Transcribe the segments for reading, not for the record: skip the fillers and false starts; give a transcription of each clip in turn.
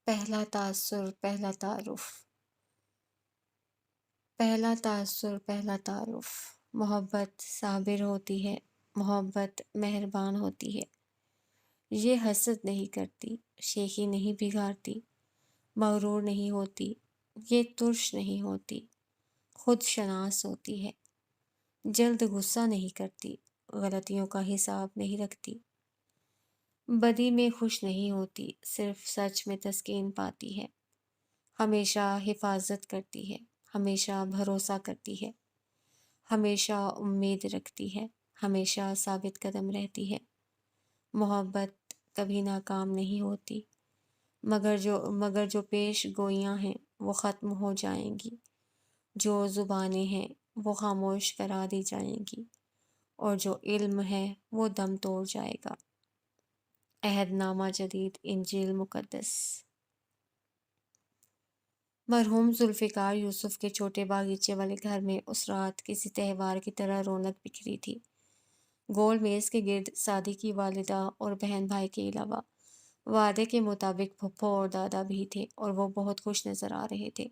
پہلا تاثر، پہلا تعارف، پہلا تاثر، پہلا تعارف۔ محبت صابر ہوتی ہے، محبت مہربان ہوتی ہے۔ یہ حسد نہیں کرتی، شیخی نہیں بگاڑتی، مغرور نہیں ہوتی، یہ ترش نہیں ہوتی، خود شناس ہوتی ہے۔ جلد غصہ نہیں کرتی، غلطیوں کا حساب نہیں رکھتی، بدی میں خوش نہیں ہوتی، صرف سچ میں تسکین پاتی ہے۔ ہمیشہ حفاظت کرتی ہے، ہمیشہ بھروسہ کرتی ہے، ہمیشہ امید رکھتی ہے، ہمیشہ ثابت قدم رہتی ہے۔ محبت کبھی ناکام نہیں ہوتی، مگر جو پیش گوئیاں ہیں وہ ختم ہو جائیں گی، جو زبانیں ہیں وہ خاموش کرا دی جائیں گی، اور جو علم ہے وہ دم توڑ جائے گا۔ عہد نامہ جدید، انجیل مقدس۔ مرحوم ذوالفقار یوسف کے چھوٹے باغیچے والے گھر میں اس رات کسی تہوار کی طرح رونق بکھری تھی۔ گول میز کے گرد سعدی کی والدہ اور بہن بھائی کے علاوہ وعدے کے مطابق پھپھو اور دادا بھی تھے، اور وہ بہت خوش نظر آ رہے تھے۔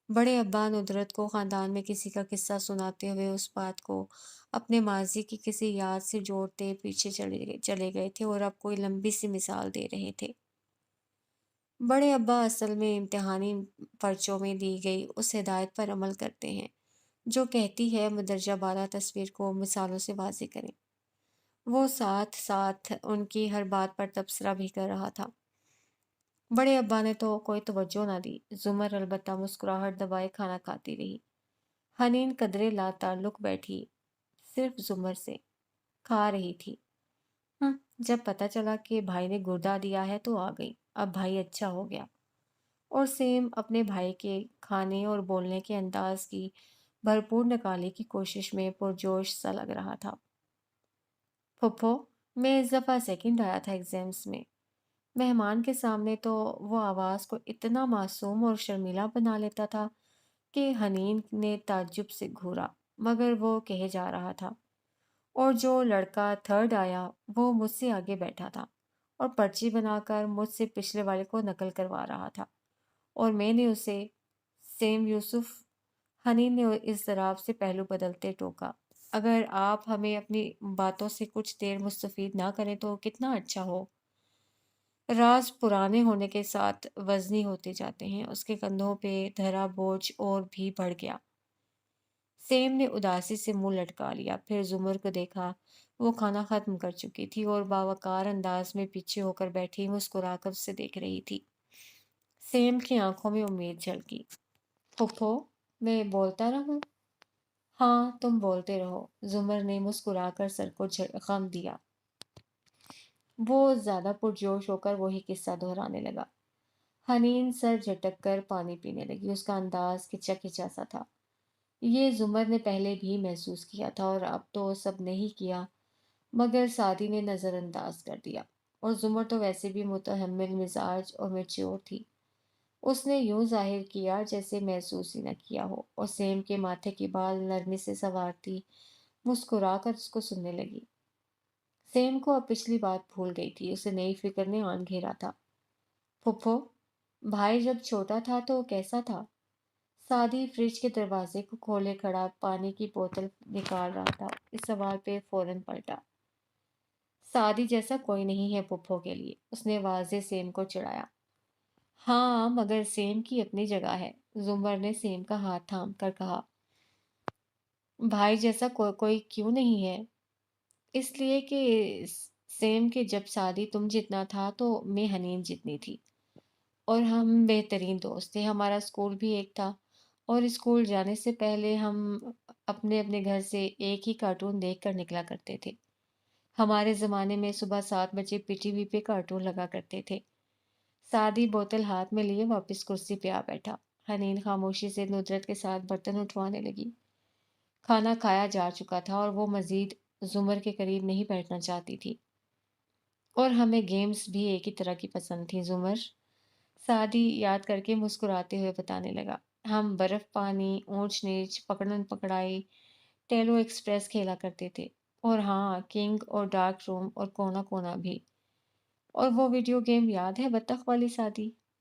بڑے ابا ندرت کو خاندان میں کسی کا قصہ سناتے ہوئے اس بات کو اپنے ماضی کی کسی یاد سے جوڑتے پیچھے چلے گئے تھے، اور اب کوئی لمبی سی مثال دے رہے تھے۔ بڑے ابا اصل میں امتحانی پرچوں میں دی گئی اس ہدایت پر عمل کرتے ہیں جو کہتی ہے مندرجہ بالا تصویر کو مثالوں سے واضح کریں۔ وہ ساتھ ساتھ ان کی ہر بات پر تبصرہ بھی کر رہا تھا۔ بڑے ابا نے تو کوئی توجہ نہ دی، زمر البتہ مسکراہٹ دبائے کھانا کھاتی رہی۔ حنین قدرے لا تعلق بیٹھی صرف زمر سے کھا رہی تھی۔ جب پتہ چلا کہ بھائی نے گردہ دیا ہے تو آ گئی، اب بھائی اچھا ہو گیا۔ اور سیم اپنے بھائی کے کھانے اور بولنے کے انداز کی بھرپور نکالی کی کوشش میں پرجوش سا لگ رہا تھا۔ پھپھو، میں اس دفعہ سیکنڈ آیا تھا ایگزامز میں۔ مہمان کے سامنے تو وہ آواز کو اتنا معصوم اور شرمیلا بنا لیتا تھا کہ حنین نے تعجب سے گھورا، مگر وہ کہے جا رہا تھا۔ اور جو لڑکا تھرڈ آیا وہ مجھ سے آگے بیٹھا تھا اور پرچی بنا کر مجھ سے پچھلے والے کو نقل کروا رہا تھا، اور میں نے اسے سیم یوسف، حنین نے اضطراب سے پہلو بدلتے ٹوکا، اگر آپ ہمیں اپنی باتوں سے کچھ دیر مستفید نہ کریں تو کتنا اچھا ہو۔ راز پرانے ہونے کے ساتھ وزنی ہوتے جاتے ہیں۔ اس کے کندھوں پہ دھرا بوجھ اور بھی بڑھ گیا۔ سیم نے اداسی سے منہ لٹکا لیا، پھر زمر کو دیکھا۔ وہ کھانا ختم کر چکی تھی اور باوقار انداز میں پیچھے ہو کر بیٹھی مسکرا کر اسے دیکھ رہی تھی۔ سیم کی آنکھوں میں امید جھلکی۔ پھپھو، میں بولتا رہوں؟ ہاں، تم بولتے رہو، زمر نے مسکرا کر سر کو خم دیا۔ وہ زیادہ پرجوش ہو کر وہی قصہ دہرانے لگا۔ حنین سر جھٹک کر پانی پینے لگی، اس کا انداز کھچا کھچا سا تھا۔ یہ زمر نے پہلے بھی محسوس کیا تھا اور اب تو سب نے ہی کیا، مگر سعدی نے نظر انداز کر دیا، اور زمر تو ویسے بھی متحمل مزاج اور میچور تھی۔ اس نے یوں ظاہر کیا جیسے محسوس ہی نہ کیا ہو، اور سیم کے ماتھے کے بال نرمی سے سنوارتی مسکرا کر اس کو سننے لگی۔ سیم کو اب پچھلی بات بھول گئی تھی، اسے نئی فکر نے آن گھیرا تھا۔ پھپھو، بھائی جب چھوٹا تھا تو کیسا تھا؟ سعدی فریج کے دروازے کو کھولے کھڑا پانی کی بوتل نکال رہا تھا، اس سوال پہ فوراً پلٹا۔ سعدی جیسا کوئی نہیں ہے پھپھو کے لیے، اس نے واضح سیم کو چڑھایا۔ ہاں، مگر سیم کی اپنی جگہ ہے، زمر نے سیم کا ہاتھ تھام کر کہا۔ بھائی جیسا کوئی کیوں نہیں ہے؟ اس لیے کہ سیم کے جب سعدی تم جتنا تھا تو میں حنین جتنی تھی، اور ہم بہترین دوست تھے۔ ہمارا اسکول بھی ایک تھا، اور اسکول جانے سے پہلے ہم اپنے اپنے گھر سے ایک ہی کارٹون دیکھ کر نکلا کرتے تھے۔ ہمارے زمانے میں صبح 7 بجے پی ٹی وی پہ کارٹون لگا کرتے تھے۔ سعدی بوتل ہاتھ میں لیے واپس کرسی پہ آ بیٹھا۔ حنین خاموشی سے ندرت کے ساتھ برتن اٹھوانے لگی۔ کھانا کھایا جا چکا تھا اور وہ مزید زمر کے قریب نہیں بیٹھنا چاہتی تھی۔ اور ہمیں گیمز بھی ایک ہی طرح کی پسند تھیں زمر، سعدی یاد کر کے مسکراتے ہوئے بتانے لگا۔ ہم برف پانی، اونچ نیچ، پکڑن پکڑائی، ٹیلو ایکسپریس کھیلا کرتے تھے، اور ہاں، کنگ اور ڈارک روم اور کونا کونا بھی۔ اور وہ ویڈیو گیم یاد ہے، بطخ والی سعدی؟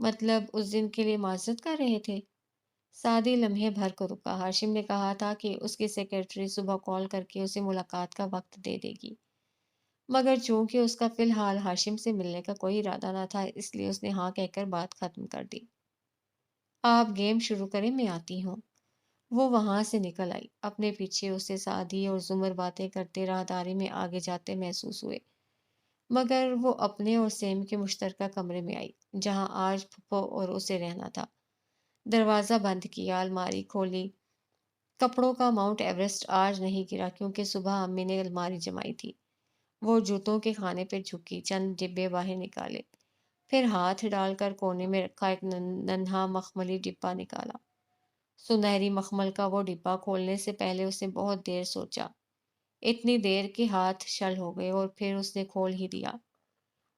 مطلب اس دن کے لیے معذرت کر رہے تھے؟ سعدی لمحے بھر کو رکا۔ ہاشم نے کہا تھا کہ اس کی سیکرٹری صبح کال کر کے اسے ملاقات کا وقت دے دے گی، مگر چونکہ اس کا فی الحال ہاشم سے ملنے کا کوئی ارادہ نہ تھا، اس لیے اس نے ہاں کہہ کر بات ختم کر دی۔ آپ گیم شروع کریں، میں آتی ہوں۔ وہ وہاں سے نکل آئی۔ اپنے پیچھے اسے سعدی اور زمر باتیں کرتے راہداری میں آگے جاتے محسوس ہوئے، مگر وہ اپنے اور سیم کے مشترکہ کمرے میں آئی، جہاں آج پھپھو اور اسے رہنا تھا۔ دروازہ بند کیا، الماری کھولی۔ کپڑوں کا ماؤنٹ ایورسٹ آج نہیں گرا کیونکہ صبح امی نے الماری جمائی تھی۔ وہ جوتوں کے خانے پہ جھکی، چند ڈبے باہر نکالے، پھر ہاتھ ڈال کر کونے میں رکھا ایک ننھا مخملی ڈبہ نکالا۔ سنہری مخمل کا وہ ڈبہ کھولنے سے پہلے اس نے بہت دیر سوچا، اتنی دیر کہ ہاتھ شل ہو گئے، اور پھر اس نے کھول ہی دیا۔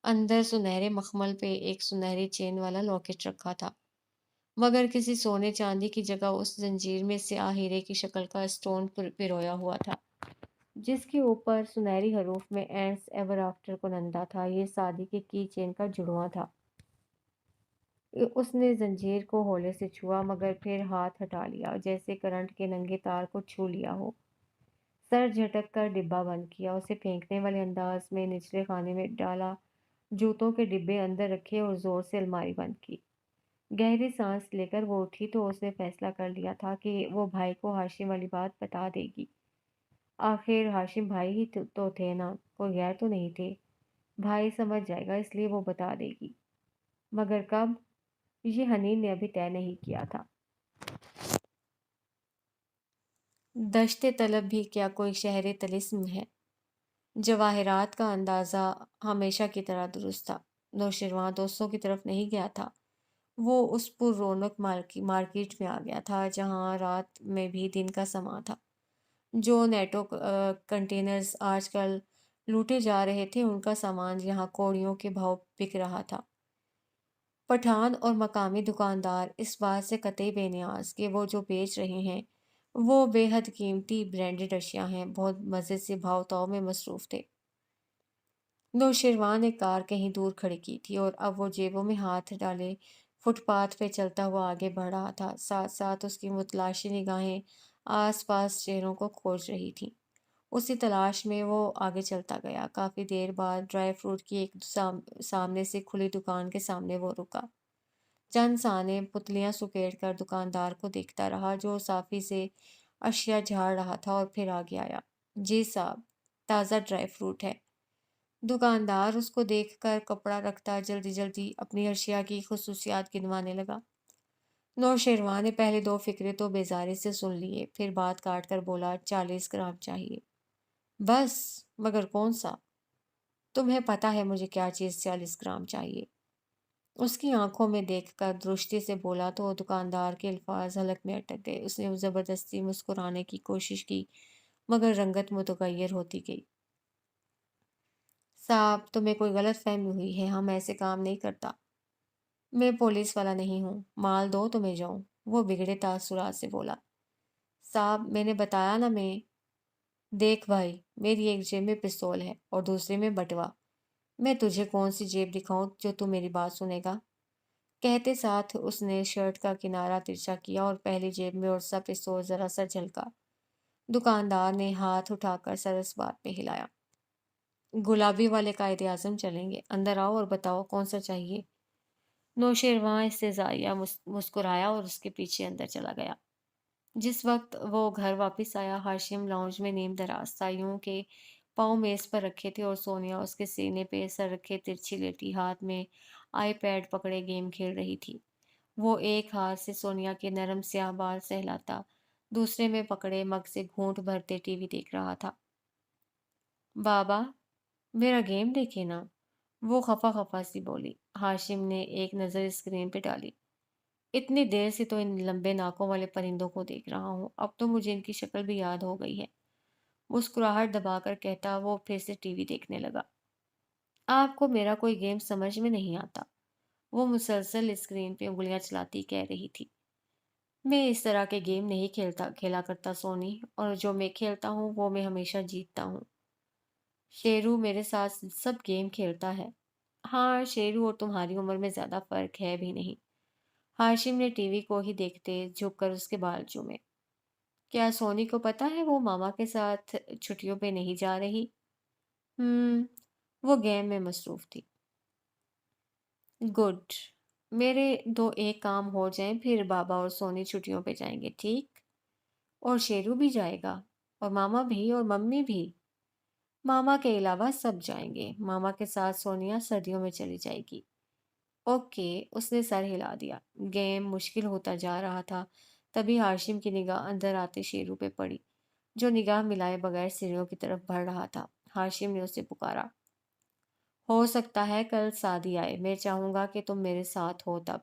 اندر سنہرے مخمل پہ ایک سنہری چین والا لاکٹ رکھا تھا، مگر کسی سونے چاندی کی جگہ اس زنجیر میں سیاہ ہیرے کی شکل کا اسٹون پرویا ہوا تھا، جس کے اوپر سنہری حروف میں اینڈز ایور آفٹر کنندہ تھا۔ یہ سعدی کے کی چین کا جڑواں تھا۔ اس نے زنجیر کو ہولے سے چھوا، مگر پھر ہاتھ ہٹا لیا، جیسے کرنٹ کے ننگے تار کو چھو لیا ہو۔ سر جھٹک کر ڈبہ بند کیا، اسے پھینکنے والے انداز میں نچلے خانے میں ڈالا، جوتوں کے ڈبے اندر رکھے اور زور سے الماری بند کی۔ گہری سانس لے کر وہ اٹھی تو اس نے فیصلہ کر لیا تھا کہ وہ بھائی کو ہاشم والی بات بتا دے گی۔ آخر ہاشم بھائی ہی تو تھے نا، کوئی غیر تو نہیں تھے۔ بھائی سمجھ جائے گا، اس لیے وہ بتا دے گی، مگر کب، یہ حنین نے ابھی طے نہیں کیا تھا۔ دشت طلب بھی کیا کوئی شہر طلسم ہے؟ جواہرات کا اندازہ ہمیشہ کی طرح درست تھا۔ نوشیروان دوستوں کی طرف نہیں گیا تھا، وہ اس پر رونق مارکیٹ میں آ گیا تھا، جہاں رات میں بھی دن کا سماں تھا۔ جو نیٹو کنٹینرز آج کل لوٹے جا رہے تھے، ان کا سامان یہاں کوڑیوں کے بھاؤ بک رہا تھا۔ پٹھان اور مقامی دکاندار اس بات سے قطعی بے نیاز کہ وہ جو بیچ رہے ہیں وہ بے حد قیمتی برانڈڈ اشیاء ہیں، بہت مزے سے بھاؤ تاؤ میں مصروف تھے۔ نوشیروان نے کار کہیں دور کھڑی کی تھی اور اب وہ جیبوں میں ہاتھ ڈالے فٹ پاتھ پہ چلتا ہوا آگے بڑھ رہا تھا، ساتھ ساتھ اس کی متلاشی نگاہیں آس پاس چہروں کو کھوج رہی تھیں۔ اسی تلاش میں وہ آگے چلتا گیا۔ کافی دیر بعد ڈرائی فروٹ کی ایک سامنے سے کھلی دکان کے سامنے وہ رکا۔ چند ثانیے پتلیاں سکیڑ کر دکاندار کو دیکھتا رہا، جو صافی سے اشیاء جھاڑ رہا تھا، اور پھر آگے آیا۔ جی صاحب، تازہ ڈرائی فروٹ ہے۔ دکاندار اس کو دیکھ کر کپڑا رکھتا جلدی جلدی اپنی اشیاء کی خصوصیات گنوانے لگا۔ نوشیروان نے پہلے دو فقرے تو بیزاری سے سن لیے، پھر بات کاٹ کر بولا، 40 گرام چاہیے۔ بس؟ مگر کون سا؟ تمہیں پتا ہے مجھے کیا چیز 40 گرام چاہیے؟ اس کی آنکھوں میں دیکھ کر درشتی سے بولا تو دکاندار کے الفاظ حلق میں اٹک گئے۔ اس نے زبردستی مسکرانے کی کوشش کی، مگر رنگت متغیر ہوتی گئی۔ صاحب، تمہیں کوئی غلط فہمی ہوئی ہے، ہم ایسے کام نہیں کرتا۔ میں پولیس والا نہیں ہوں، مال دو تو میں جاؤں، وہ بگڑے تاثرات سے بولا۔ صاحب، میں نے بتایا نا، میں دیکھ بھائی، میری ایک جیب میں پستول ہے اور دوسرے میں بٹوا، میں تجھے کون سی جیب دکھاؤں جو تو میری بات سنے گا؟ کہتے ساتھ اس نے شرٹ کا کنارہ ترچھا کیا اور پہلی جیب میں اور سا پستول ذرا سا جھلکا۔ دکاندار نے ہاتھ اٹھا کر سر اس بات پہ ہلایا۔ گلابی والے قائد اعظم چلیں گے، اندر آؤ اور بتاؤ کون سا چاہیے۔ نوشیروان استہزائیہ مسکرایا اور اس کے پیچھے اندر چلا گیا۔ جس وقت وہ گھر واپس آیا، ہاشم لاؤنج میں نیم دراز تھا، یوں کہ پاؤں میز پر رکھے تھے اور سونیا اس کے سینے پہ سر رکھے ترچھی لیٹی ہاتھ میں آئی پیڈ پکڑے گیم کھیل رہی تھی۔ وہ ایک ہاتھ سے سونیا کے نرم سیاہ بال سہلاتا، دوسرے میں پکڑے مگ سے گھونٹ بھرتے ٹی وی دیکھ رہا تھا۔ بابا، میرا گیم دیکھے نا، وہ خفا خفا سی بولی۔ ہاشم نے ایک نظر اسکرین پہ ڈالی۔ اتنی دیر سے تو ان لمبے ناکوں والے پرندوں کو دیکھ رہا ہوں، اب تو مجھے ان کی شکل بھی یاد ہو گئی ہے، مسکراہٹ دبا کر کہتا وہ پھر سے ٹی وی دیکھنے لگا۔ آپ کو میرا کوئی گیم سمجھ میں نہیں آتا، وہ مسلسل اسکرین پہ انگلیاں چلاتی کہہ رہی تھی۔ میں اس طرح کے گیم نہیں کھیلا کرتا سونی، اور جو میں کھیلتا ہوں وہ میں ہمیشہ جیتتا ہوں۔ شیرو میرے ساتھ سب گیم کھیلتا ہے۔ ہاں، شیرو اور تمہاری عمر میں زیادہ فرق ہے بھی نہیں۔ ہاشم نے ٹی وی کو ہی دیکھتے جھک کر اس کے بال چومے۔ کیا سونی کو پتا ہے وہ ماما کے ساتھ چھٹیوں پہ نہیں جا رہی؟ ہم وہ گیم میں مصروف تھی۔ گڈ، میرے دو ایک کام ہو جائیں پھر بابا اور سونی چھٹیوں پہ جائیں گے، ٹھیک؟ اور شیرو بھی جائے گا، اور ماما بھی اور ممی بھی۔ ماما کے علاوہ سب جائیں گے، ماما کے ساتھ سونیا سردیوں میں چلی جائے گی۔ اوکے، اس نے سر ہلا دیا۔ گیم مشکل ہوتا جا رہا تھا، تبھی ہاشم کی نگاہ اندر آتے شیرو پہ پڑی، جو نگاہ ملائے بغیر سیڑھیوں کی طرف بڑھ رہا تھا۔ ہاشم نے اسے پکارا، ہو سکتا ہے کل سادی آئے، میں چاہوں گا کہ تم میرے ساتھ ہو تب۔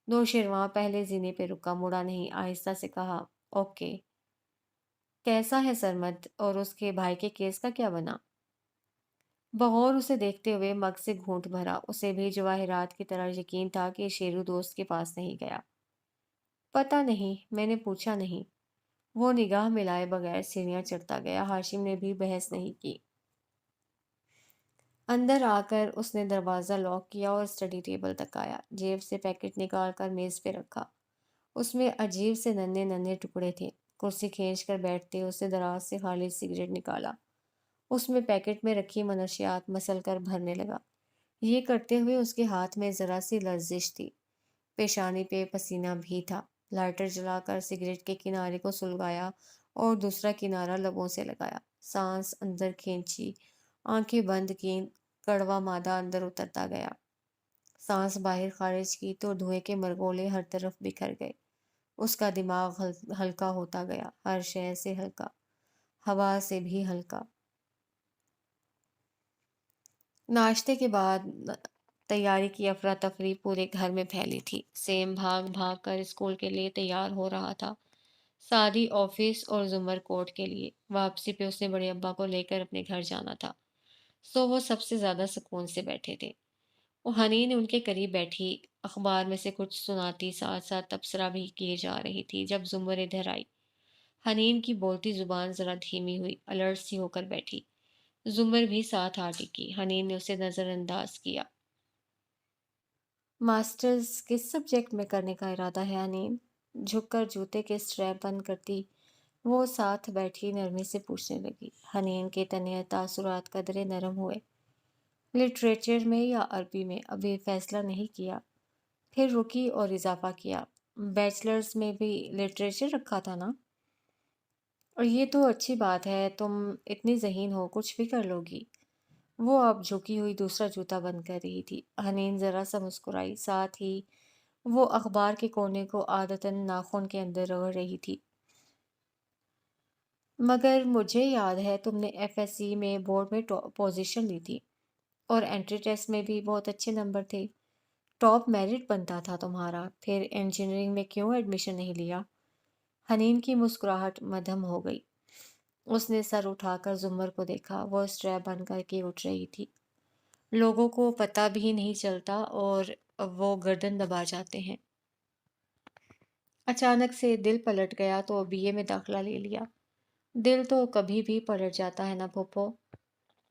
نوشیروان پہلے زینے پہ رکا، مڑا نہیں، آہستہ سے کہا، اوکے۔ کیسا ہے سرمد، اور اس کے بھائی کے کیس کا کیا بنا؟ بغور اسے دیکھتے ہوئے مگ سے گھونٹ بھرا، اسے بھی جواہرات کی طرح یقین تھا کہ شیرو دوست کے پاس نہیں گیا۔ پتہ نہیں، میں نے پوچھا نہیں۔ وہ نگاہ ملائے بغیر سیڑھیاں چڑھتا گیا، ہاشم نے بھی بحث نہیں کی۔ اندر آ کر اس نے دروازہ لاک کیا اور اسٹڈی ٹیبل تک آیا، جیب سے پیکٹ نکال کر میز پہ رکھا۔ اس میں عجیب سے ننھے ننھے ٹکڑے تھے۔ کرسی کھینچ کر بیٹھتے اس نے دراز سے خالی سگریٹ نکالا، اس میں پیکٹ میں رکھی منشیات مسل کر بھرنے لگا۔ یہ کرتے ہوئے اس کے ہاتھ میں ذرا سی لرزش تھی، پیشانی پہ پسینہ بھی تھا۔ لائٹر جلا کر سگریٹ کے کنارے کو سلگایا اور دوسرا کنارہ لبوں سے لگایا، سانس اندر کھینچی، آنکھیں بند کی، کڑوا مادہ اندر اترتا گیا۔ سانس باہر خارج کی تو دھوئیں کے مرگولے ہر طرف بکھر گئے۔ اس کا دماغ ہلکا ہوتا گیا، ہر شے سے ہلکا، ہوا سے بھی ہلکا۔ ناشتے کے بعد تیاری کی افراتفری پورے گھر میں پھیلی تھی۔ سیم بھاگ بھاگ کر اسکول کے لیے تیار ہو رہا تھا، سادی آفس اور زمر کورٹ کے لیے۔ واپسی پہ اس نے بڑے ابا کو لے کر اپنے گھر جانا تھا، سو وہ سب سے زیادہ سکون سے بیٹھے تھے۔ وہ حنین ان کے قریب بیٹھی، اخبار میں سے کچھ سناتی، ساتھ ساتھ تبصرہ بھی کیے جا رہی تھی۔ جب زمر ادھر آئی، حنین کی بولتی زبان ذرا دھیمی ہوئی، الرٹ سی ہو کر بیٹھی۔ زمر بھی ساتھ آ ٹکی۔ حنین نے اسے نظر انداز کیا۔ ماسٹرز کس سبجیکٹ میں کرنے کا ارادہ ہے حنین؟ جھک کر جوتے کے اسٹریپ بند کرتی وہ ساتھ بیٹھی نرمی سے پوچھنے لگی۔ حنین کے تنہ تاثرات قدرے نرم ہوئے۔ لٹریچر میں یا عربی میں؟ ابھی فیصلہ نہیں کیا۔ پھر رکی اور اضافہ کیا، بیچلرز میں بھی لٹریچر رکھا تھا نا؟ اور یہ تو اچھی بات ہے، تم اتنی ذہین ہو، کچھ بھی کر لو گی۔ وہ اب جھکی ہوئی دوسرا جوتا بند کر رہی تھی۔ حنین ذرا سا مسکرائی، ساتھ ہی وہ اخبار کے کونے کو عادتاً ناخن کے اندر رگڑ رہی تھی۔ مگر مجھے یاد ہے تم نے ایف ایس سی میں بورڈ میں پوزیشن لی تھی، اور انٹری ٹیسٹ میں بھی بہت اچھے نمبر تھے، ٹاپ میرٹ بنتا تھا تمہارا، پھر انجینئرنگ میں کیوں ایڈمیشن نہیں لیا؟ حنین کی مسکراہٹ مدھم ہو گئی۔ اس نے سر اٹھا کر زمر کو دیکھا، وہ اسٹریپ بن کر کے اٹھ رہی تھی۔ لوگوں کو پتہ بھی نہیں چلتا اور وہ گردن دبا جاتے ہیں۔ اچانک سے دل پلٹ گیا تو بی اے میں داخلہ لے لیا۔ دل تو کبھی بھی پلٹ جاتا ہے نا پھوپھو۔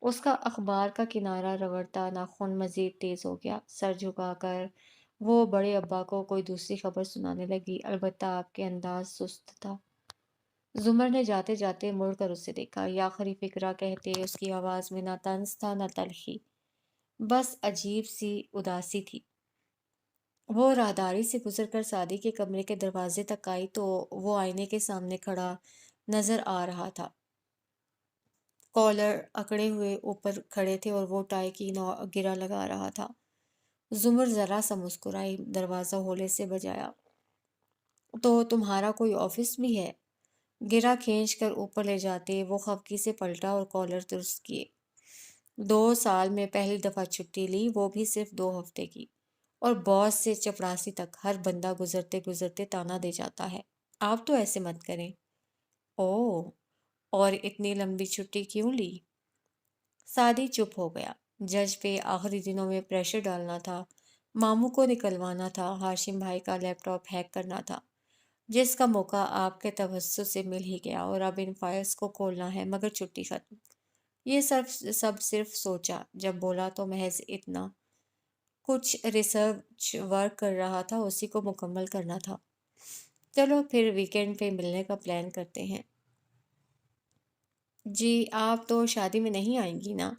اس کا اخبار کا کنارہ رگڑتا ناخن مزید تیز ہو گیا۔ سر جھکا کر وہ بڑے ابا کو کوئی دوسری خبر سنانے لگی، البتہ آپ کے انداز سست تھا۔ زمر نے جاتے جاتے مڑ کر اسے دیکھا۔ یہ آخری فقرہ کہتے اس کی آواز میں نہ طنز تھا نہ تلخی، بس عجیب سی اداسی تھی۔ وہ راہداری سے گزر کر سادی کے کمرے کے دروازے تک آئی تو وہ آئینے کے سامنے کھڑا نظر آ رہا تھا۔ کالر اکڑے ہوئے اوپر کھڑے تھے اور وہ ٹائی کی گرہ لگا رہا تھا۔ زمر ذرا سا مسکرائی، دروازہ ہولے سے بجایا، تو تمہارا کوئی آفس بھی ہے؟ گرہ کھینچ کر اوپر لے جاتے وہ خفگی سے پلٹا اور کالر درست کیے۔ 2 سال میں پہلی دفعہ چھٹی لی، وہ بھی صرف 2 ہفتے کی، اور باس سے چپڑاسی تک ہر بندہ گزرتے گزرتے تانا دے جاتا ہے، آپ تو ایسے مت کریں۔ اوہ، اور اتنی لمبی چھٹی کیوں لی؟ سادی چپ ہو گیا۔ جج پہ آخری دنوں میں پریشر ڈالنا تھا، ماموں کو نکلوانا تھا، ہاشم بھائی کا لیپ ٹاپ ہیک کرنا تھا، جس کا موقع آپ کے توسط سے مل ہی گیا، اور اب ان فائلز کو کھولنا ہے، مگر چھٹی ختم۔ یہ سب صرف سوچا، جب بولا تو محض اتنا۔ کچھ ریسرچ ورک کر رہا تھا، اسی کو مکمل کرنا تھا۔ چلو پھر ویکینڈ پہ ملنے کا پلان کرتے ہیں۔ جی آپ تو شادی میں نہیں آئیں گی نا؟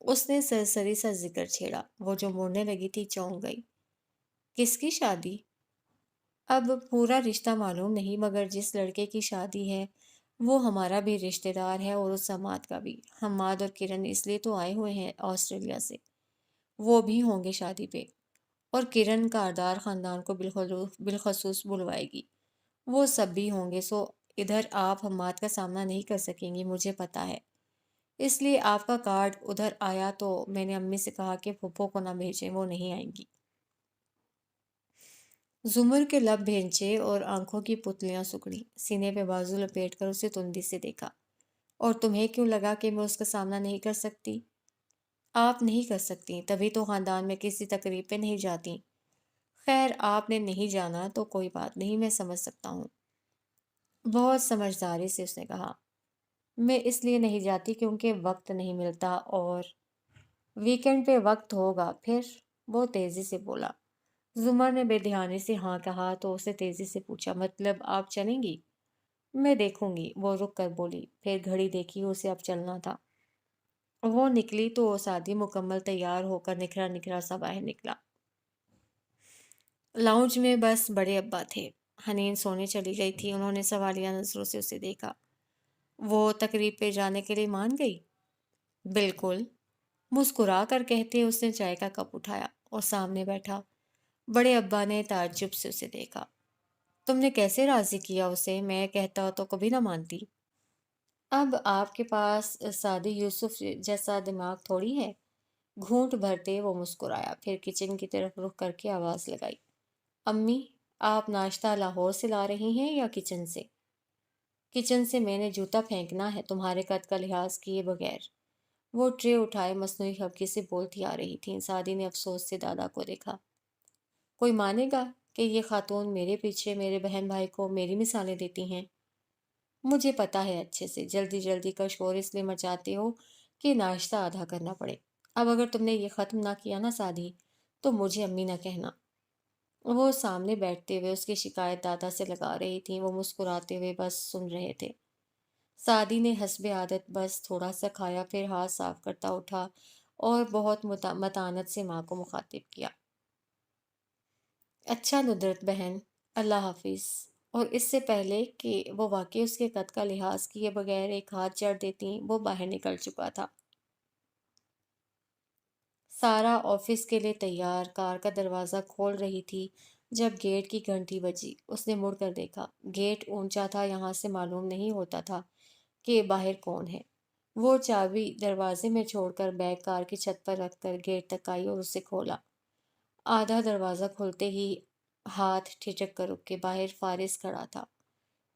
اس نے سرسری سا ذکر چھیڑا۔ وہ جو مڑنے لگی تھی چونک گئی۔ کس کی شادی؟ اب پورا رشتہ معلوم نہیں، مگر جس لڑکے کی شادی ہے وہ ہمارا بھی رشتہ دار ہے اور اس حماد کا بھی۔ حماد اور کرن اس لیے تو آئے ہوئے ہیں آسٹریلیا سے، وہ بھی ہوں گے شادی پہ، اور کرن کاردار خاندان کو بالخصوص بلوائے گی، وہ سب بھی ہوں گے۔ سو ادھر آپ حماد کا سامنا نہیں کر سکیں گی، مجھے پتا ہے، اس لیے آپ کا کارڈ ادھر آیا تو میں نے امی سے کہا کہ پھپھو کو نہ بھیجیں، وہ نہیں آئیں گی۔ زمر کے لب بھینچے اور آنکھوں کی پتلیاں سکڑی، سینے پہ بازو لپیٹ کر اسے تندی سے دیکھا۔ اور تمہیں کیوں لگا کہ میں اس کا سامنا نہیں کر سکتی؟ آپ نہیں کر سکتی، تبھی تو خاندان میں کسی تقریب پہ نہیں جاتی۔ خیر آپ نے نہیں جانا تو کوئی بات نہیں، میں سمجھ سکتا ہوں۔ بہت سمجھداری سے اس نے کہا، میں اس لیے نہیں جاتی کیونکہ وقت نہیں ملتا، اور ویکنڈ پہ وقت ہوگا پھر۔ وہ تیزی سے بولا۔ زمر نے بے دھیانی سے ہاں کہا تو اسے تیزی سے پوچھا، مطلب آپ چلیں گی؟ میں دیکھوں گی، وہ رک کر بولی، پھر گھڑی دیکھی، اسے اب چلنا تھا۔ وہ نکلی تو سادی مکمل تیار ہو کر نکھرا نکھرا سا باہر نکلا۔ لاؤنج میں بس بڑے ابا تھے۔ حنین سونے چلی گئی تھی، انہوں نے سوالیہ نظروں سے اسے دیکھا۔ وہ تقریب پہ جانے کے لیے مان گئی؟ بالکل، مسکرا کر کہتے اس نے چائے کا کپ اٹھایا اور سامنے بیٹھا۔ بڑے ابا نے تعجب سے اسے دیکھا۔ تم نے کیسے راضی کیا اسے؟ میں کہتا تو کبھی نہ مانتی۔ اب آپ کے پاس سعدی یوسف جیسا دماغ تھوڑی ہے۔ گھونٹ بھرتے وہ مسکرایا، پھر کچن کی طرف رخ کر کے آواز لگائی، امی آپ ناشتہ لاہور سے لا رہی ہیں یا کچن سے؟ کچن سے، میں نے جوتا پھینکنا ہے تمہارے قد کا لحاظ کیے بغیر۔ وہ ٹرے اٹھائے مصنوعی خفگی سے بولتی آ رہی تھیں۔ سعدی نے افسوس سے دادا کو دیکھا۔ کوئی مانے گا کہ یہ خاتون میرے پیچھے میرے بہن بھائی کو میری مثالیں دیتی ہیں؟ مجھے پتا ہے اچھے سے، جلدی جلدی کا شور اس لیے مچاتے ہو کہ ناشتہ آدھا کرنا پڑے۔ اب اگر تم نے یہ ختم نہ کیا نا سعدی، تو مجھے امی نہ کہنا۔ وہ سامنے بیٹھتے ہوئے اس کی شکایت دادا سے لگا رہی تھیں، وہ مسکراتے ہوئے بس سن رہے تھے۔ سعدی نے حسب عادت بس تھوڑا سا کھایا، پھر ہاتھ صاف کرتا اٹھا اور بہت متانت سے ماں کو مخاطب کیا۔ اچھا ندرت بہن، اللہ حافظ۔ اور اس سے پہلے کہ وہ واقعی اس کے قد کا لحاظ کیے بغیر ایک ہاتھ چڑھ دیتی، وہ باہر نکل چکا تھا۔ سارا آفس کے لیے تیار، کار کا دروازہ کھول رہی تھی جب گیٹ کی گھنٹی بجی۔ اس نے مڑ کر دیکھا، گیٹ اونچا تھا، یہاں سے معلوم نہیں ہوتا تھا کہ باہر کون ہے۔ وہ چابی دروازے میں چھوڑ کر بیگ کار کی چھت پر رکھ کر گیٹ تک آئی اور اسے کھولا۔ آدھا دروازہ کھلتے ہی ہاتھ ٹھٹک کر رک کے باہر فارس کھڑا تھا۔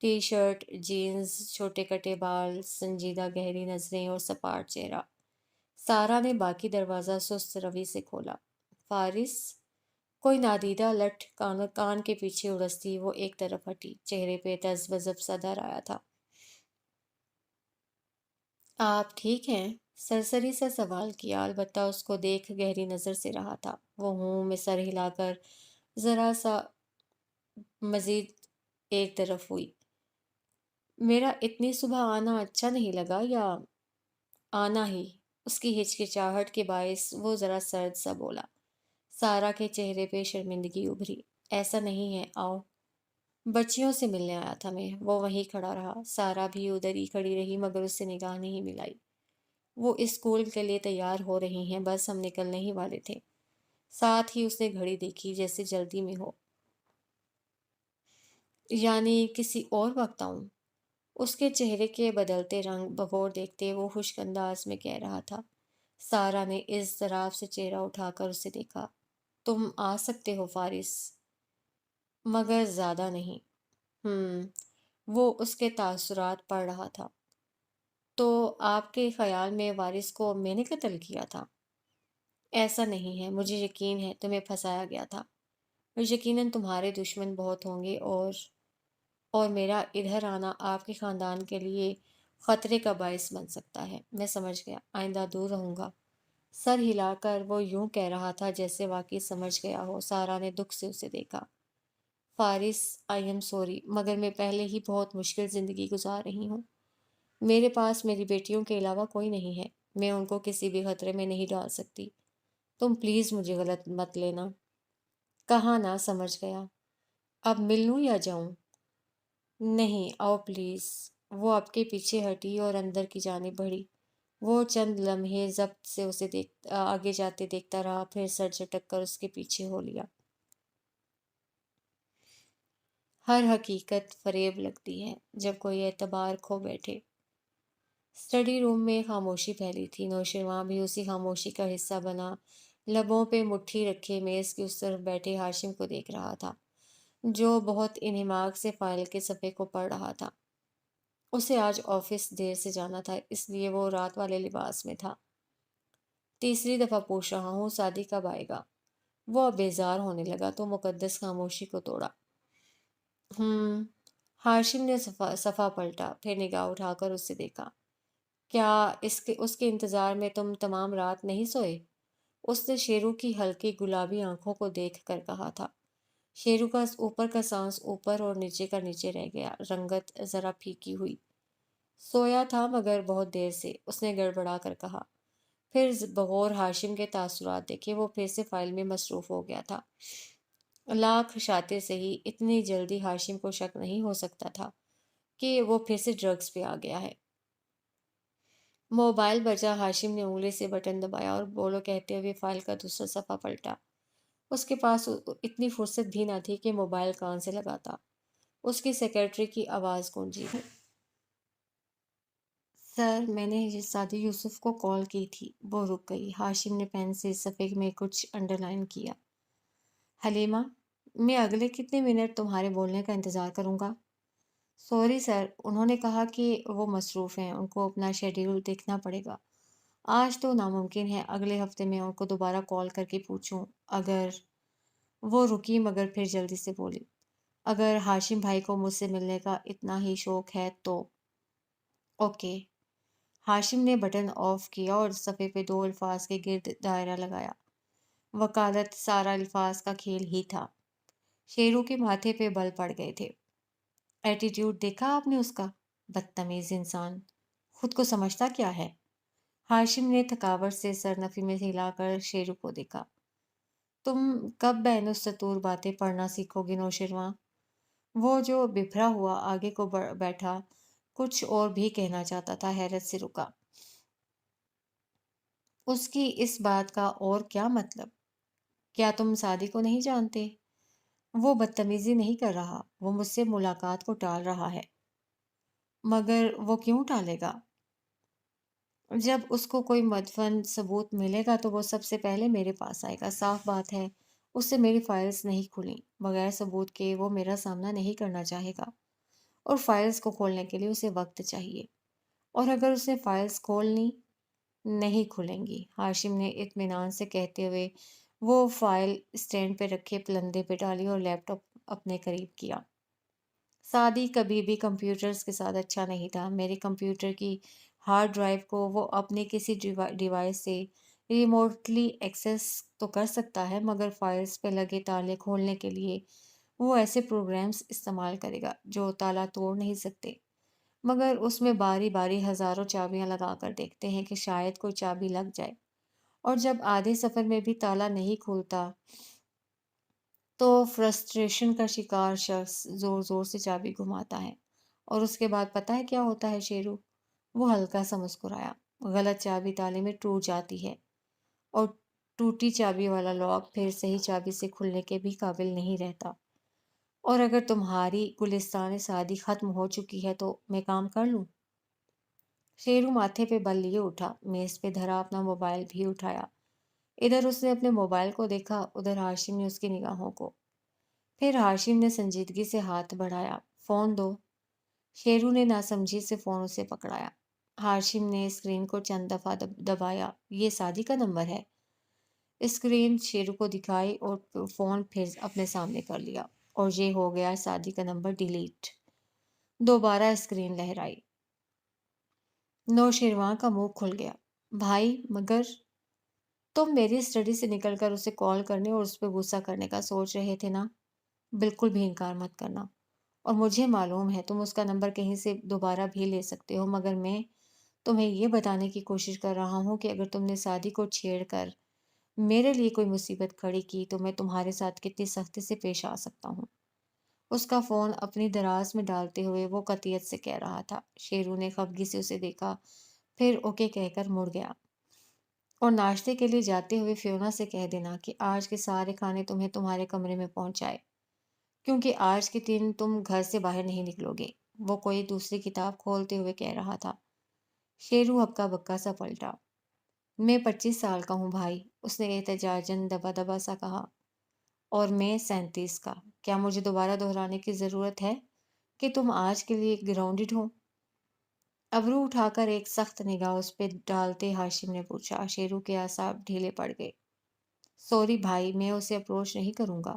ٹی شرٹ، جینز، چھوٹے کٹے بال، سنجیدہ گہری نظریں اور سپاٹ چہرہ۔ سارا نے باقی دروازہ سست روی سے کھولا۔ فارس؟ کوئی نادیدہ لٹھ کان کے پیچھے اڑستی وہ ایک طرف ہٹی، چہرے پہ تذبذب سا در آیا تھا۔ آپ ٹھیک ہیں؟ سرسری سے سوال کیا، البتہ اس کو دیکھ گہری نظر سے رہا تھا۔ وہ ہوں میں سر ہلا کر ذرا سا مزید ایک طرف ہوئی۔ میرا اتنی صبح آنا اچھا نہیں لگا یا آنا ہی؟ اس کی ہچکچاہٹ کے باعث وہ ذرا سرد سا بولا۔ سارا کے چہرے پہ شرمندگی ابھری۔ ایسا نہیں ہے، آؤ۔ بچیوں سے ملنے آیا تھا میں۔ وہ وہیں کھڑا رہا۔ سارا بھی ادھر ہی کھڑی رہی مگر اس سے نگاہ نہیں ملائی۔ وہ اسکول کے لیے تیار ہو رہی ہیں، بس ہم نکلنے ہی والے تھے۔ ساتھ ہی اس نے گھڑی دیکھی، جیسے جلدی میں ہو۔ یعنی کسی اور وقت آؤں؟ اس کے چہرے کے بدلتے رنگ بغور دیکھتے وہ خشک انداز میں کہہ رہا تھا۔ سارا نے اضطراب سے چہرہ اٹھا کر اسے دیکھا۔ تم آ سکتے ہو فارس، مگر زیادہ نہیں۔ وہ اس کے تاثرات پڑھ رہا تھا۔ تو آپ کے خیال میں وارث کو میں نے قتل کیا تھا؟ ایسا نہیں ہے، مجھے یقین ہے تمہیں پھنسایا گیا تھا، اور یقیناً تمہارے دشمن بہت ہوں گے، اور میرا ادھر آنا آپ کے خاندان کے لیے خطرے کا باعث بن سکتا ہے۔ میں سمجھ گیا، آئندہ دور رہوں گا۔ سر ہلا کر وہ یوں کہہ رہا تھا جیسے واقعی سمجھ گیا ہو۔ سارا نے دکھ سے اسے دیکھا۔ فارس، آئی ایم سوری، مگر میں پہلے ہی بہت مشکل زندگی گزار رہی ہوں۔ میرے پاس میری بیٹیوں کے علاوہ کوئی نہیں ہے۔ میں ان کو کسی بھی خطرے میں نہیں ڈال سکتی۔ تم پلیز مجھے غلط مت لینا۔ کہاں نہ سمجھ گیا۔ اب مل لوں یا جاؤں؟ نہیں، آؤ پلیز۔ وہ آپ کے پیچھے ہٹی اور اندر کی جانب بڑھی۔ وہ چند لمحے ضبط سے اسے آگے جاتے دیکھتا رہا، پھر سر جھٹک کر اس کے پیچھے ہو لیا۔ ہر حقیقت فریب لگتی ہے جب کوئی اعتبار کھو بیٹھے۔ اسٹڈی روم میں خاموشی پھیلی تھی۔ نوشرواں بھی اسی خاموشی کا حصہ بنا لبوں پہ مٹھی رکھے میز کی اس طرف بیٹھے ہاشم کو دیکھ رہا تھا، جو بہت انہماک سے فائل کے صفحے کو پڑھ رہا تھا۔ اسے آج آفس دیر سے جانا تھا، اس لیے وہ رات والے لباس میں تھا۔ تیسری دفعہ پوچھ رہا ہوں، سعدی کب آئے گا؟ وہ اب بیزار ہونے لگا تو مقدس خاموشی کو توڑا۔ ہاشم نے صفحہ پلٹا، پھر نگاہ اٹھا کر اسے دیکھا۔ کیا اس کے انتظار میں تم تمام رات نہیں سوئے؟ اس نے شیرو کی ہلکی گلابی آنکھوں کو دیکھ کر کہا تھا۔ شیرو کا اوپر کا سانس اوپر اور نیچے کا نیچے رہ گیا، رنگت ذرا پھیکی ہوئی۔ سویا تھا مگر بہت دیر سے، اس نے گڑبڑا کر کہا۔ پھر بغور ہاشم کے تاثرات دیکھے وہ پھر سے فائل میں مصروف ہو گیا تھا۔ لاکھ شاطر سے ہی اتنی جلدی ہاشم کو شک نہیں ہو سکتا تھا کہ وہ پھر سے ڈرگز پہ آ گیا ہے۔ موبائل بجا، ہاشم نے انگلی سے بٹن دبایا اور بولو کہتے ہوئے فائل کا دوسرا صفحہ پلٹا۔ اس کے پاس اتنی فرصت بھی نہ تھی کہ موبائل کان سے لگاتا۔ اس کی سیکرٹری کی آواز گونجی۔ سر، میں نے سعدی یوسف کو کال کی تھی۔ وہ رک گئی۔ ہاشم نے پین سے صفحے میں کچھ انڈر لائن کیا۔ حلیمہ، میں اگلے کتنے منٹ تمہارے بولنے کا انتظار کروں گا؟ سوری سر، انہوں نے کہا کہ وہ مصروف ہیں، ان کو اپنا شیڈیول دیکھنا پڑے گا۔ آج تو ناممکن ہے، اگلے ہفتے میں ان کو دوبارہ کال کر کے پوچھوں۔ اگر… وہ رکی مگر پھر جلدی سے بولی، اگر ہاشم بھائی کو مجھ سے ملنے کا اتنا ہی شوق ہے تو… اوکے۔ ہاشم نے بٹن آف کیا اور صفحے پہ دو الفاظ کے گرد دائرہ لگایا۔ وکالت سارا الفاظ کا کھیل ہی تھا۔ شیرو کے ماتھے پہ بل پڑ گئے تھے۔ ایٹیٹیوڈ دیکھا آپ نے اس کا؟ بدتمیز انسان، خود کو سمجھتا کیا ہے؟ ہاشم نے تھکاوٹ سے سرنفی میں ہلا کر شیرو کو دیکھا۔ تم کب بین السطور باتیں پڑھنا سیکھو گے نوشرواں؟ وہ جو بپھرا ہوا آگے کو بیٹھا کچھ اور بھی کہنا چاہتا تھا، حیرت سے رکا۔ اس کی اس بات کا اور کیا مطلب؟ کیا تم سعدی کو نہیں جانتے؟ وہ بدتمیزی نہیں کر رہا، وہ مجھ سے ملاقات کو ٹال رہا ہے۔ مگر وہ کیوں ٹالے گا؟ جب اس کو کوئی مدفن ثبوت ملے گا تو وہ سب سے پہلے میرے پاس آئے گا۔ صاف بات ہے، اس سے میری فائلز نہیں کھلیں۔ بغیر ثبوت کے وہ میرا سامنا نہیں کرنا چاہے گا، اور فائلز کو کھولنے کے لیے اسے وقت چاہیے۔ اور اگر اس نے فائلز کھول لی، نہیں کھلیں گی، ہاشم نے اطمینان سے کہتے ہوئے وہ فائل اسٹینڈ پہ رکھے پلندے پہ ڈالی اور لیپ ٹاپ اپنے قریب کیا۔ سعدی کبھی بھی کمپیوٹرز کے ساتھ اچھا نہیں تھا۔ میرے کمپیوٹر کی ہارڈ ڈرائیو کو وہ اپنے کسی ڈیوائس سے ریموٹلی ایکسس تو کر سکتا ہے، مگر فائلز پہ لگے تالے کھولنے کے لیے وہ ایسے پروگرامز استعمال کرے گا جو تالا توڑ نہیں سکتے، مگر اس میں باری باری ہزاروں چابیاں لگا کر دیکھتے ہیں کہ شاید کوئی چابی لگ جائے۔ اور جب آدھے سفر میں بھی تالا نہیں کھولتا تو فرسٹریشن کا شکار شخص زور زور سے چابی گھماتا ہے، اور اس کے بعد پتہ ہے کیا ہوتا ہے شیرو؟ وہ ہلکا سا مسکرایا۔ غلط چابی تالے میں ٹوٹ جاتی ہے، اور ٹوٹی چابی والا لاک پھر صحیح چابی سے کھلنے کے بھی قابل نہیں رہتا۔ اور اگر تمہاری گلستان سعدی ختم ہو چکی ہے تو میں کام کر لوں؟ شیرو ماتھے پہ بل لیے اٹھا، میز پہ دھرا اپنا موبائل بھی اٹھایا۔ ادھر اس نے اپنے موبائل کو دیکھا، ادھر ہاشم نے اس کی نگاہوں کو۔ پھر ہاشم نے سنجیدگی سے ہاتھ بڑھایا۔ فون دو۔ شیرو نے ناسمجھی سے فون اسے پکڑایا۔ ہاشم نے اسکرین کو چند دفعہ دبایا۔ یہ سعدی کا نمبر ہے۔ اسکرین شیرو کو دکھائی اور فون پھر اپنے سامنے کر لیا، اور یہ ہو گیا سعدی کا نمبر ڈیلیٹ۔ دوبارہ اسکرین لہرائی۔ نوشرواں کا منہ کھل گیا۔ بھائی، مگر… تم میری اسٹڈی سے نکل کر اسے کال کرنے اور اس پہ غصہ کرنے کا سوچ رہے تھے نا؟ بالکل بھی انکار مت کرنا۔ اور مجھے معلوم ہے تم اس کا نمبر کہیں سے دوبارہ بھی لے سکتے ہو، مگر میں تمہیں یہ بتانے کی کوشش کر رہا ہوں کہ اگر تم نے سعدی کو چھیڑ کر میرے لیے کوئی مصیبت کھڑی کی تو میں تمہارے ساتھ کتنی سختی سے پیش آ سکتا ہوں۔ اس کا فون اپنی دراز میں ڈالتے ہوئے وہ قطعیت سے کہہ رہا تھا۔ شیرو نے خفگی سے اسے دیکھا، پھر اوکے کہہ کر مڑ گیا۔ اور ناشتے کے لیے جاتے ہوئے فیونا سے کہہ دینا کہ آج کے سارے کھانے تمہیں تمہارے کمرے میں پہنچائے، کیونکہ آج کے دن تم گھر سے باہر نہیں نکلو گے۔ وہ کوئی دوسری کتاب کھولتے ہوئے کہہ رہا تھا۔ شیرو ہکا بکا سا پلٹا۔ میں 25 سال کا ہوں بھائی، اس نے احتجاجاً دبا دبا سا کہا۔ اور میں 37 کا۔ کیا مجھے دوبارہ دہرانے کی ضرورت ہے کہ تم آج کے لیے گراؤنڈڈ ہو؟ ابرو اٹھا کر ایک سخت نگاہ اس پہ ڈالتے ہاشم نے پوچھا۔ شیرو کے اعصاب ڈھیلے پڑ گئے۔ سوری بھائی، میں اسے اپروچ نہیں کروں گا،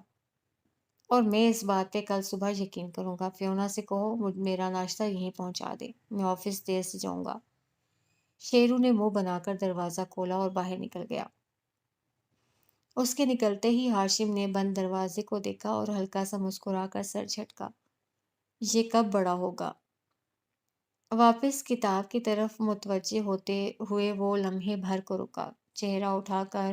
اور میں اس بات پہ کل صبح یقین کروں گا۔ فیونا سے کہو میرا ناشتہ یہیں پہنچا دے، میں آفس دیر سے جاؤں گا۔ شیرو نے منہ بنا کر دروازہ کھولا اور باہر نکل گیا۔ اس کے نکلتے ہی ہاشم نے بند دروازے کو دیکھا اور ہلکا سا مسکرا کر سر جھٹکا۔ یہ کب بڑا ہوگا؟ واپس کتاب کی طرف متوجہ ہوتے ہوئے وہ لمحے بھر کو رکا، چہرہ اٹھا کر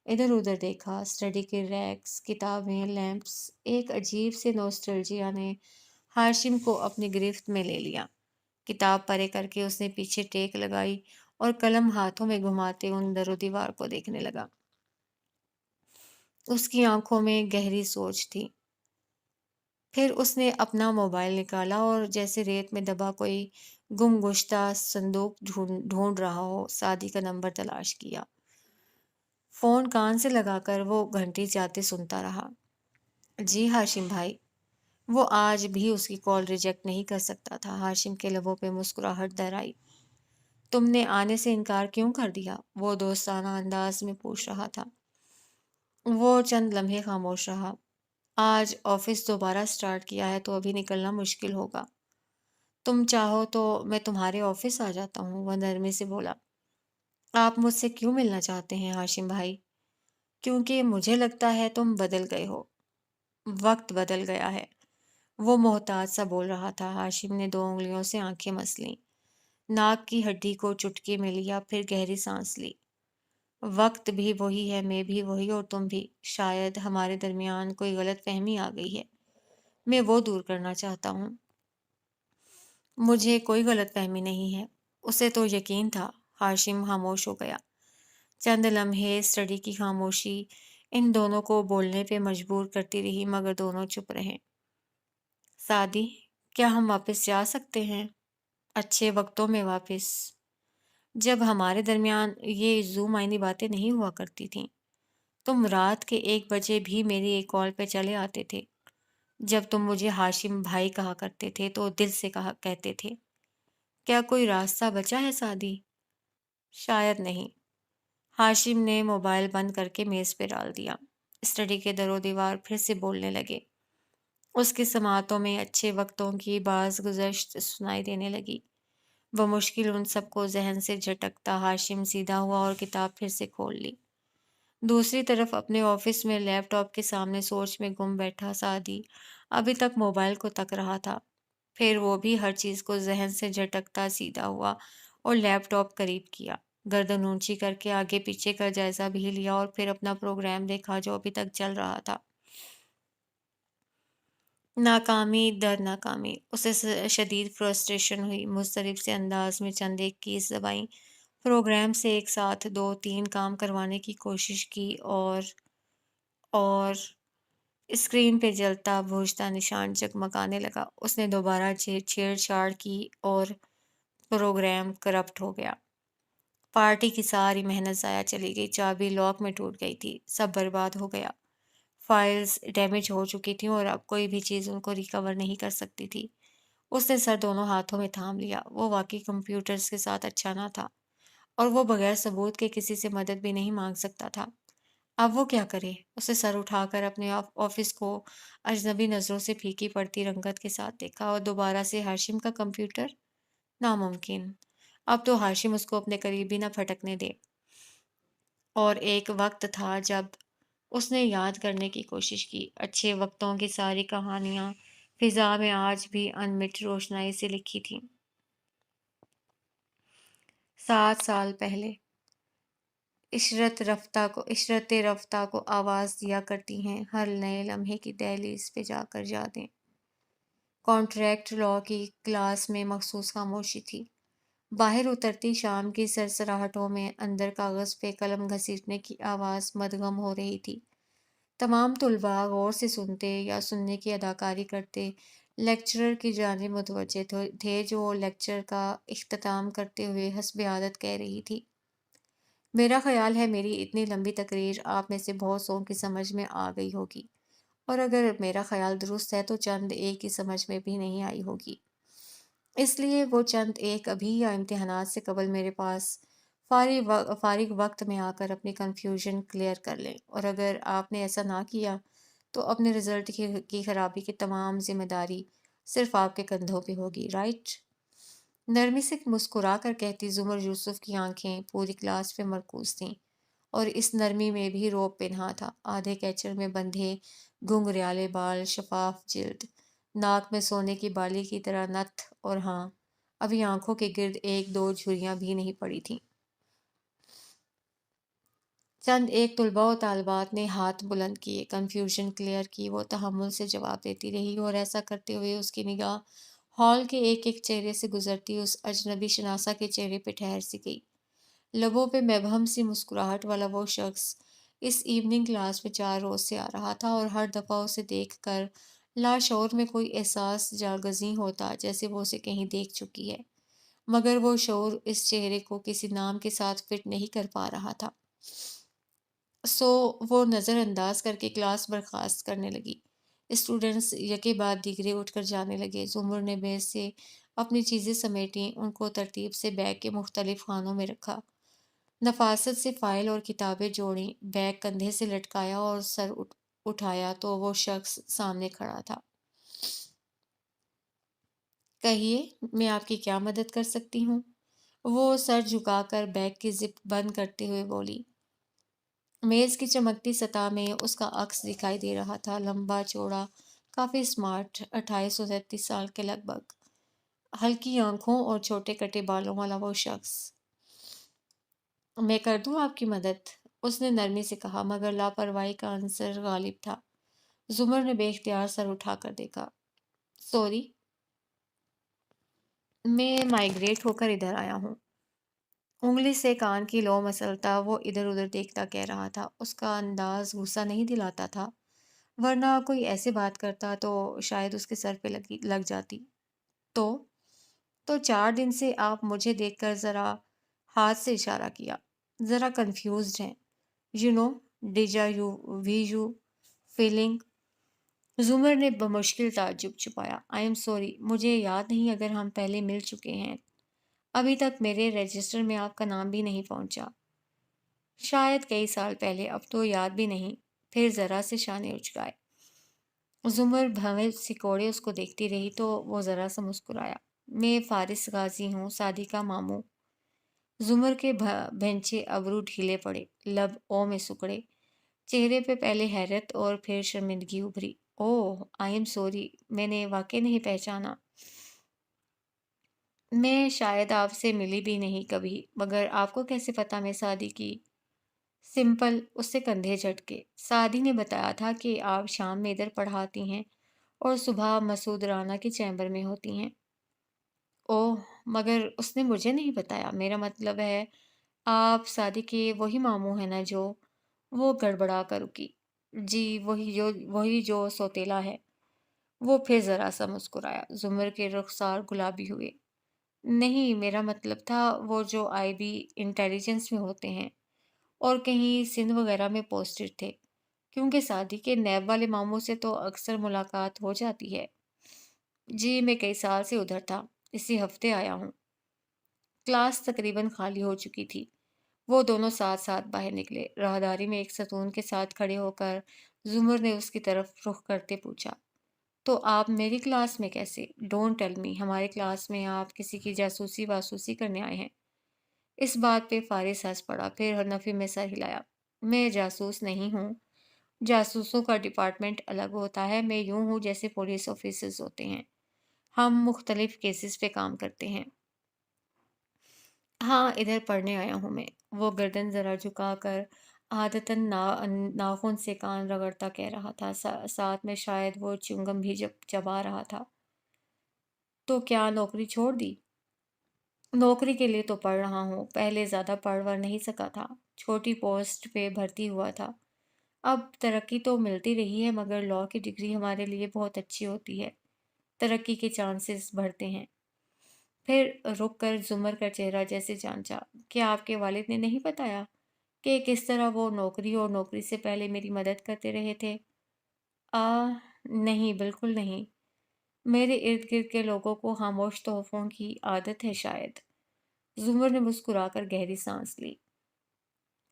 ادھر ادھر دیکھا۔ اسٹڈی کے ریکس، کتابیں، لیمپس، ایک عجیب سے نوسٹلجیا نے ہاشم کو اپنی گرفت میں لے لیا۔ کتاب پرے کر کے اس نے پیچھے ٹیک لگائی اور قلم ہاتھوں میں گھماتے ان در و دیوار کو دیکھنے لگا۔ اس کی آنکھوں میں گہری سوچ تھی۔ پھر اس نے اپنا موبائل نکالا اور جیسے ریت میں دبا کوئی گم گشتہ صندوق ڈھونڈ رہا ہو، سعدی کا نمبر تلاش کیا۔ فون کان سے لگا کر وہ گھنٹی جاتے سنتا رہا۔ جی ہاشم بھائی۔ وہ آج بھی اس کی کال ریجیکٹ نہیں کر سکتا تھا۔ ہاشم کے لبوں پہ مسکراہٹ در آئی۔ تم نے آنے سے انکار کیوں کر دیا؟ وہ دوستانہ انداز میں پوچھ رہا تھا۔ وہ چند لمحے خاموش رہا۔ آج آفس دوبارہ سٹارٹ کیا ہے تو ابھی نکلنا مشکل ہوگا۔ تم چاہو تو میں تمہارے آفس آ جاتا ہوں، وہ نرمی سے بولا۔ آپ مجھ سے کیوں ملنا چاہتے ہیں ہاشم بھائی؟ کیونکہ مجھے لگتا ہے تم بدل گئے ہو۔ وقت بدل گیا ہے، وہ محتاط سا بول رہا تھا۔ ہاشم نے 2 انگلیوں سے آنکھیں مس لیں، ناک کی ہڈی کو چٹکی میں لیا، پھر گہری سانس لی۔ وقت بھی وہی ہے، میں بھی وہی، اور تم بھی۔ شاید ہمارے درمیان کوئی غلط فہمی آ گئی ہے، میں وہ دور کرنا چاہتا ہوں۔ مجھے کوئی غلط فہمی نہیں ہے، اسے تو یقین تھا۔ ہاشم خاموش ہو گیا۔ چند لمحے اسٹڈی کی خاموشی ان دونوں کو بولنے پہ مجبور کرتی رہی، مگر دونوں چپ رہے۔ سعدی، کیا ہم واپس جا سکتے ہیں؟ اچھے وقتوں میں واپس، جب ہمارے درمیان یہ زو معنی باتیں نہیں ہوا کرتی تھیں۔ تم رات کے 1 بجے بھی میری ایک کال پہ چلے آتے تھے۔ جب تم مجھے ہاشم بھائی کہا کرتے تھے تو دل سے کہتے تھے۔ کیا کوئی راستہ بچا ہے سعدی؟ شاید نہیں۔ ہاشم نے موبائل بند کر کے میز پہ ڈال دیا۔ اسٹڈی کے در و دیوار پھر سے بولنے لگے۔ اس کی سماعتوں میں اچھے وقتوں کی باز گزشت سنائی دینے لگی۔ وہ مشکل ان سب کو ذہن سے جھٹکتا۔ ہاشم سیدھا ہوا اور کتاب پھر سے کھول لی۔ دوسری طرف اپنے آفس میں لیپ ٹاپ کے سامنے سوچ میں گم بیٹھا سعدی ابھی تک موبائل کو تک رہا تھا۔ پھر وہ بھی ہر چیز کو ذہن سے جھٹکتا سیدھا ہوا اور لیپ ٹاپ قریب کیا، گردن اونچی کر کے آگے پیچھے کا جائزہ بھی لیا اور پھر اپنا پروگرام دیکھا جو ابھی تک چل رہا تھا۔ ناکامی در ناکامی، اسے شدید فرسٹریشن ہوئی۔ مضطرب سے انداز میں چند ایک کیس دبائیں، پروگرام سے ایک ساتھ 2-3 کام کروانے کی کوشش کی، اور اسکرین پہ جلتا بھوجتا نشان جگمگانے لگا۔ اس نے دوبارہ چھیڑ چھاڑ کی اور پروگرام کرپٹ ہو گیا۔ پارٹی کی ساری محنت ضائع چلی گئی، چابی لاک میں ٹوٹ گئی تھی، سب برباد ہو گیا۔ فائلز ڈیمیج ہو چکی تھیں اور اب کوئی بھی چیز ان کو ریکور نہیں کر سکتی تھی۔ اس نے سر دونوں ہاتھوں میں تھام لیا۔ وہ واقعی کمپیوٹرز کے ساتھ اچھا نہ تھا، اور وہ بغیر ثبوت کے کسی سے مدد بھی نہیں مانگ سکتا تھا۔ اب وہ کیا کرے؟ اسے سر اٹھا کر اپنے آفس کو اجنبی نظروں سے پھیکی پڑتی رنگت کے ساتھ دیکھا، اور دوبارہ سے ہاشم کا کمپیوٹر؟ ناممکن۔ اب تو ہاشم اس کو اپنے قریب بھی نہ پھٹکنے دے۔ اور ایک وقت تھا جب اس نے یاد کرنے کی کوشش کی، اچھے وقتوں کی ساری کہانیاں فضا میں آج بھی انمٹ روشنائی سے لکھی تھیں۔ 7 سال پہلے عشرت رفتہ کو آواز دیا کرتی ہیں ہر نئے لمحے کی دہلیز پہ جا کر یادیں۔ کانٹریکٹ لا کی کلاس میں مخصوص خاموشی تھی۔ باہر اترتی شام کی سرسراہٹوں میں اندر کاغذ پہ قلم گھسیٹنے کی آواز مدغم ہو رہی تھی۔ تمام طلباء غور سے سنتے یا سننے کی اداکاری کرتے لیکچرر کی جانب متوجہ تھے جو لیکچر کا اختتام کرتے ہوئے حسب عادت کہہ رہی تھی: میرا خیال ہے میری اتنی لمبی تقریر آپ میں سے بہت سوں کی سمجھ میں آ گئی ہوگی، اور اگر میرا خیال درست ہے تو چند ایک کی سمجھ میں بھی نہیں آئی ہوگی۔ اس لیے وہ چند ایک ابھی یا امتحانات سے قبل میرے پاس فارغ وقت میں آ کر اپنی کنفیوژن کلیئر کر لیں، اور اگر آپ نے ایسا نہ کیا تو اپنے رزلٹ کی خرابی کی تمام ذمہ داری صرف آپ کے کندھوں پہ ہوگی، رائٹ؟ نرمی سے مسکرا کر کہتی زمر یوسف کی آنکھیں پوری کلاس پہ مرکوز تھیں، اور اس نرمی میں بھی روب پنہا تھا۔ آدھے کیچر میں بندھے گھنگریالے بال، شفاف جلد، ناک میں سونے کی بالی کی طرح نتھ، اور ہاں، ابھی آنکھوں کے گرد ایک دو جھریاں بھی نہیں پڑی تھیں۔ چند ایک طلباء و طالبات نے ہاتھ بلند کیے، کنفیوژن کلیئر کی۔ وہ تحمل سے جواب دیتی رہی، اور ایسا کرتے ہوئے اس کی نگاہ ہال کے ایک ایک چہرے سے گزرتی اس اجنبی شناسہ کے چہرے پہ ٹھہر سی گئی۔ لبوں پہ مبہم سی مسکراہٹ والا وہ شخص اس ایوننگ کلاس میں 4 روز سے آ رہا تھا، اور ہر دفعہ اسے دیکھ کر لاشعور میں کوئی احساس جاگزیں ہوتا جیسے وہ اسے کہیں دیکھ چکی ہے، مگر وہ شعور اس چہرے کو کسی نام کے ساتھ فٹ نہیں کر پا رہا تھا۔ سو وہ نظر انداز کر کے کلاس برخاست کرنے لگی۔ اسٹوڈنٹس یکے بعد دیگرے اٹھ کر جانے لگے۔ زمر نے میز سے اپنی چیزیں سمیٹیں، ان کو ترتیب سے بیگ کے مختلف خانوں میں رکھا، نفاست سے فائل اور کتابیں جوڑیں، بیگ کندھے سے لٹکایا اور سر اٹھایا تو وہ شخص سامنے کھڑا تھا۔ کہیے، میں آپ کی کیا مدد کر سکتی ہوں؟ وہ سر جھکا کر بیگ کی زپ بند کرتے ہوئے بولی۔ میز کی چمکتی سطح میں اس کا عکس دکھائی دے رہا تھا، لمبا چوڑا، کافی اسمارٹ، 28-29 سال کے لگ بھگ، ہلکی آنکھوں اور چھوٹے کٹے بالوں والا وہ شخص۔ میں کر دوں آپ کی مدد؟ اس نے نرمی سے کہا، مگر لاپرواہی کا عنصر غالب تھا۔ زمر نے بے اختیار سر اٹھا کر دیکھا۔ سوری، میں مائگریٹ ہو کر ادھر آیا ہوں۔ انگلی سے کان کی لو مسلتا وہ ادھر ادھر دیکھتا کہہ رہا تھا۔ اس کا انداز غصہ نہیں دلاتا تھا، ورنہ کوئی ایسے بات کرتا تو شاید اس کے سر پہ لگ جاتی۔ تو 4 دن سے آپ مجھے دیکھ کر ذرا ہاتھ سے اشارہ کیا، ذرا کنفیوزڈ ہیں، یو نو، ڈیجا ویژو فیلنگ۔ زمر نے بمشکل تعجب چھپایا۔ آئی ایم سوری، مجھے یاد نہیں اگر ہم پہلے مل چکے ہیں۔ ابھی تک میرے رجسٹر میں آپ کا نام بھی نہیں پہنچا۔ شاید کئی سال پہلے، اب تو یاد بھی نہیں۔ پھر ذرا سے شانے اچکائے۔ زمر بھویں سکوڑے اس کو دیکھتی رہی تو وہ ذرا سا مسکرایا۔ میں فارس غازی ہوں، صادقہ ماموں۔ زمر کے بھنچے ابرو ڈھیلے پڑے، لب او میں سکڑے، چہرے پہ پہلے حیرت اور پھر شرمندگی ابھری۔ اوہ، آئی ایم سوری، میں نے واقعی نہیں پہچانا۔ میں شاید آپ سے ملی بھی نہیں کبھی، مگر آپ کو کیسے پتا میں سعدی کی؟ سمپل، اس سے کندھے جھٹکے۔ سعدی نے بتایا تھا کہ آپ شام میں ادھر پڑھاتی ہیں اور صبح مسعود رانا کے چیمبر میں ہوتی ہیں۔ اوہ، مگر اس نے مجھے نہیں بتایا۔ میرا مطلب ہے آپ سعدی کے وہی ماموں ہیں نا جو… وہ گڑبڑا کر رکی۔ جی، وہی جو سوتیلا ہے۔ وہ پھر ذرا سا مسکرایا۔ زمر کے رخسار گلابی ہوئے۔ نہیں، میرا مطلب تھا وہ جو آئی بی انٹیلیجنس میں ہوتے ہیں اور کہیں سندھ وغیرہ میں پوسٹڈ تھے، کیونکہ سعدی کے نیب والے ماموں سے تو اکثر ملاقات ہو جاتی ہے۔ جی، میں کئی سال سے ادھر تھا، اسی ہفتے آیا ہوں۔ کلاس تقریباً خالی ہو چکی تھی۔ وہ دونوں ساتھ ساتھ باہر نکلے۔ راہداری میں ایک ستون کے ساتھ کھڑے ہو کر زمر نے اس کی طرف رخ کرتے پوچھا، تو آپ میری کلاس میں کیسے؟ ڈونٹ ٹیل می، ہمارے کلاس میں آپ کسی کی جاسوسی واسوسی کرنے آئے ہیں؟ اس بات پہ فارس ہنس پڑا، پھر نفی میں سر ہلایا۔ میں جاسوس نہیں ہوں، جاسوسوں کا ڈپارٹمنٹ الگ ہوتا ہے، میں یوں ہوں جیسے پولیس آفیسرز ہوتے ہیں، ہم مختلف کیسز پہ کام کرتے ہیں۔ ہاں، ادھر پڑھنے آیا ہوں میں۔ وہ گردن ذرا جھکا کر عادتاً ناخن سے کان رگڑتا کہہ رہا تھا، ساتھ میں شاید وہ چنگم بھی چبا رہا تھا۔ تو کیا نوکری چھوڑ دی؟ نوکری کے لیے تو پڑھ رہا ہوں، پہلے زیادہ پڑھ ور نہیں سکا تھا، چھوٹی پوسٹ پہ بھرتی ہوا تھا۔ اب ترقی تو ملتی رہی ہے، مگر لاء کی ڈگری ہمارے لیے بہت اچھی ہوتی ہے، ترقی کے چانسز بڑھتے ہیں۔ پھر رک کر زمر کا چہرہ جیسے جانچا۔ کیا آپ کے والد نے نہیں بتایا کہ کس طرح وہ نوکری اور نوکری سے پہلے میری مدد کرتے رہے تھے؟ نہیں، بالکل نہیں۔ میرے ارد گرد کے لوگوں کو خاموش تحفوں کی عادت ہے شاید۔ زمر نے مسکرا کر گہری سانس لی۔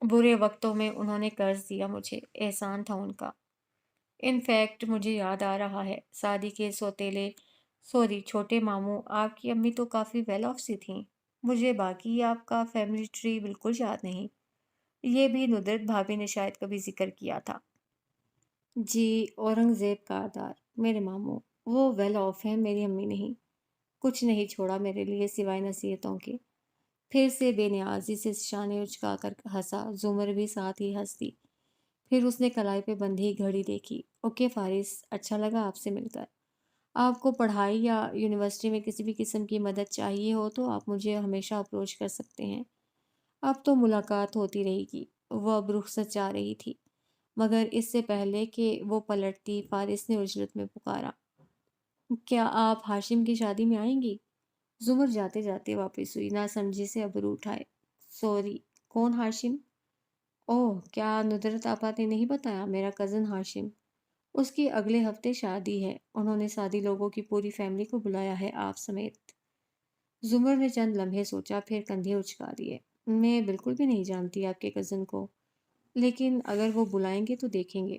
برے وقتوں میں انہوں نے قرض دیا مجھے، احسان تھا ان کا۔ انفیکٹ مجھے یاد آ رہا ہے، سعدی کے چھوٹے ماموں، آپ کی امی تو کافی ویل آف سی تھیں۔ مجھے باقی آپ کا فیملی ٹری بالکل یاد نہیں۔ یہ بھی ندرت بھابھی نے شاید کبھی ذکر کیا تھا۔ جی، اورنگزیب کاردار، میرے ماموں، وہ ویل آف ہیں، میری امی نہیں۔ کچھ نہیں چھوڑا میرے لیے سوائے نصیحتوں کے۔ پھر سے بے نیازی سے شانے اچکا کر ہنسا، زمر بھی ساتھ ہی ہنس دی۔ پھر اس نے کلائی پہ بندھی گھڑی دیکھی۔ اوکے فارس، اچھا لگا آپ سے مل کر۔ آپ کو پڑھائی یا یونیورسٹی میں کسی بھی قسم کی مدد چاہیے ہو تو آپ مجھے ہمیشہ اپروچ کر سکتے ہیں۔ اب تو ملاقات ہوتی رہے گی۔ وہ اب رخصت چاہ رہی تھی، مگر اس سے پہلے کہ وہ پلٹتی، فارس نے عجلت میں پکارا، کیا آپ ہاشم کی شادی میں آئیں گی؟ زمر جاتے جاتے واپس ہوئی، نہ سمجھی سے ابرو اٹھائے۔ سوری، کون ہاشم؟ اوہ، کیا ندرت آپا نے نہیں بتایا؟ میرا کزن ہاشم، اس کی اگلے ہفتے شادی ہے، انہوں نے سادی لوگوں کی پوری فیملی کو بلایا ہے، آپ سمیت۔ زمر نے چند لمحے سوچا، پھر کندھے اچکا دیے۔ میں بالکل بھی نہیں جانتی آپ کے کزن کو، لیکن اگر وہ بلائیں گے تو دیکھیں گے۔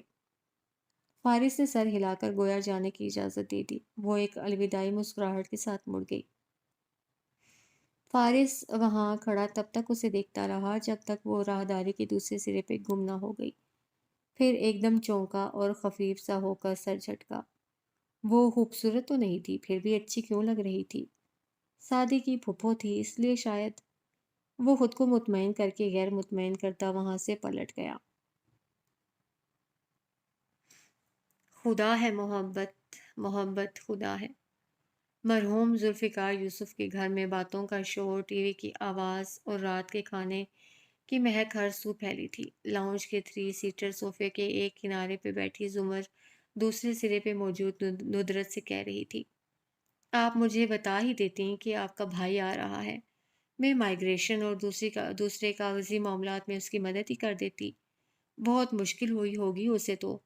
فارس نے سر ہلا کر گویا جانے کی اجازت دے دی۔ وہ ایک الوداعی مسکراہٹ کے ساتھ مڑ گئی۔ فارس وہاں کھڑا تب تک اسے دیکھتا رہا جب تک وہ راہداری کے دوسرے سرے پہ گم نہ ہو گئی۔ پھر ایک دم چونکا اور خفیف سا ہو کر سر جھٹکا۔ وہ خوبصورت تو نہیں تھی، پھر بھی اچھی کیوں لگ رہی تھی؟ سعدی کی پھپھو تھی، اس لیے شاید۔ وہ خود کو مطمئن کر کے غیر مطمئن کرتا وہاں سے پلٹ گیا۔ خدا ہے محبت، محبت خدا ہے۔ مرحوم ذوالفقار یوسف کے گھر میں باتوں کا شور، ٹی وی کی آواز اور رات کے کھانے کی مہک ہر سو پھیلی تھی۔ لاؤنج کے 3 سیٹر صوفے کے ایک کنارے پہ بیٹھی زمر دوسرے سرے پہ موجود ندرت سے کہہ رہی تھی، آپ مجھے بتا ہی دیتی کہ آپ کا بھائی آ رہا ہے، میں مائیگریشن اور دوسرے کاغذی معاملات میں اس کی مدد ہی کر دیتی۔ بہت مشکل ہوئی ہوگی اسے تو۔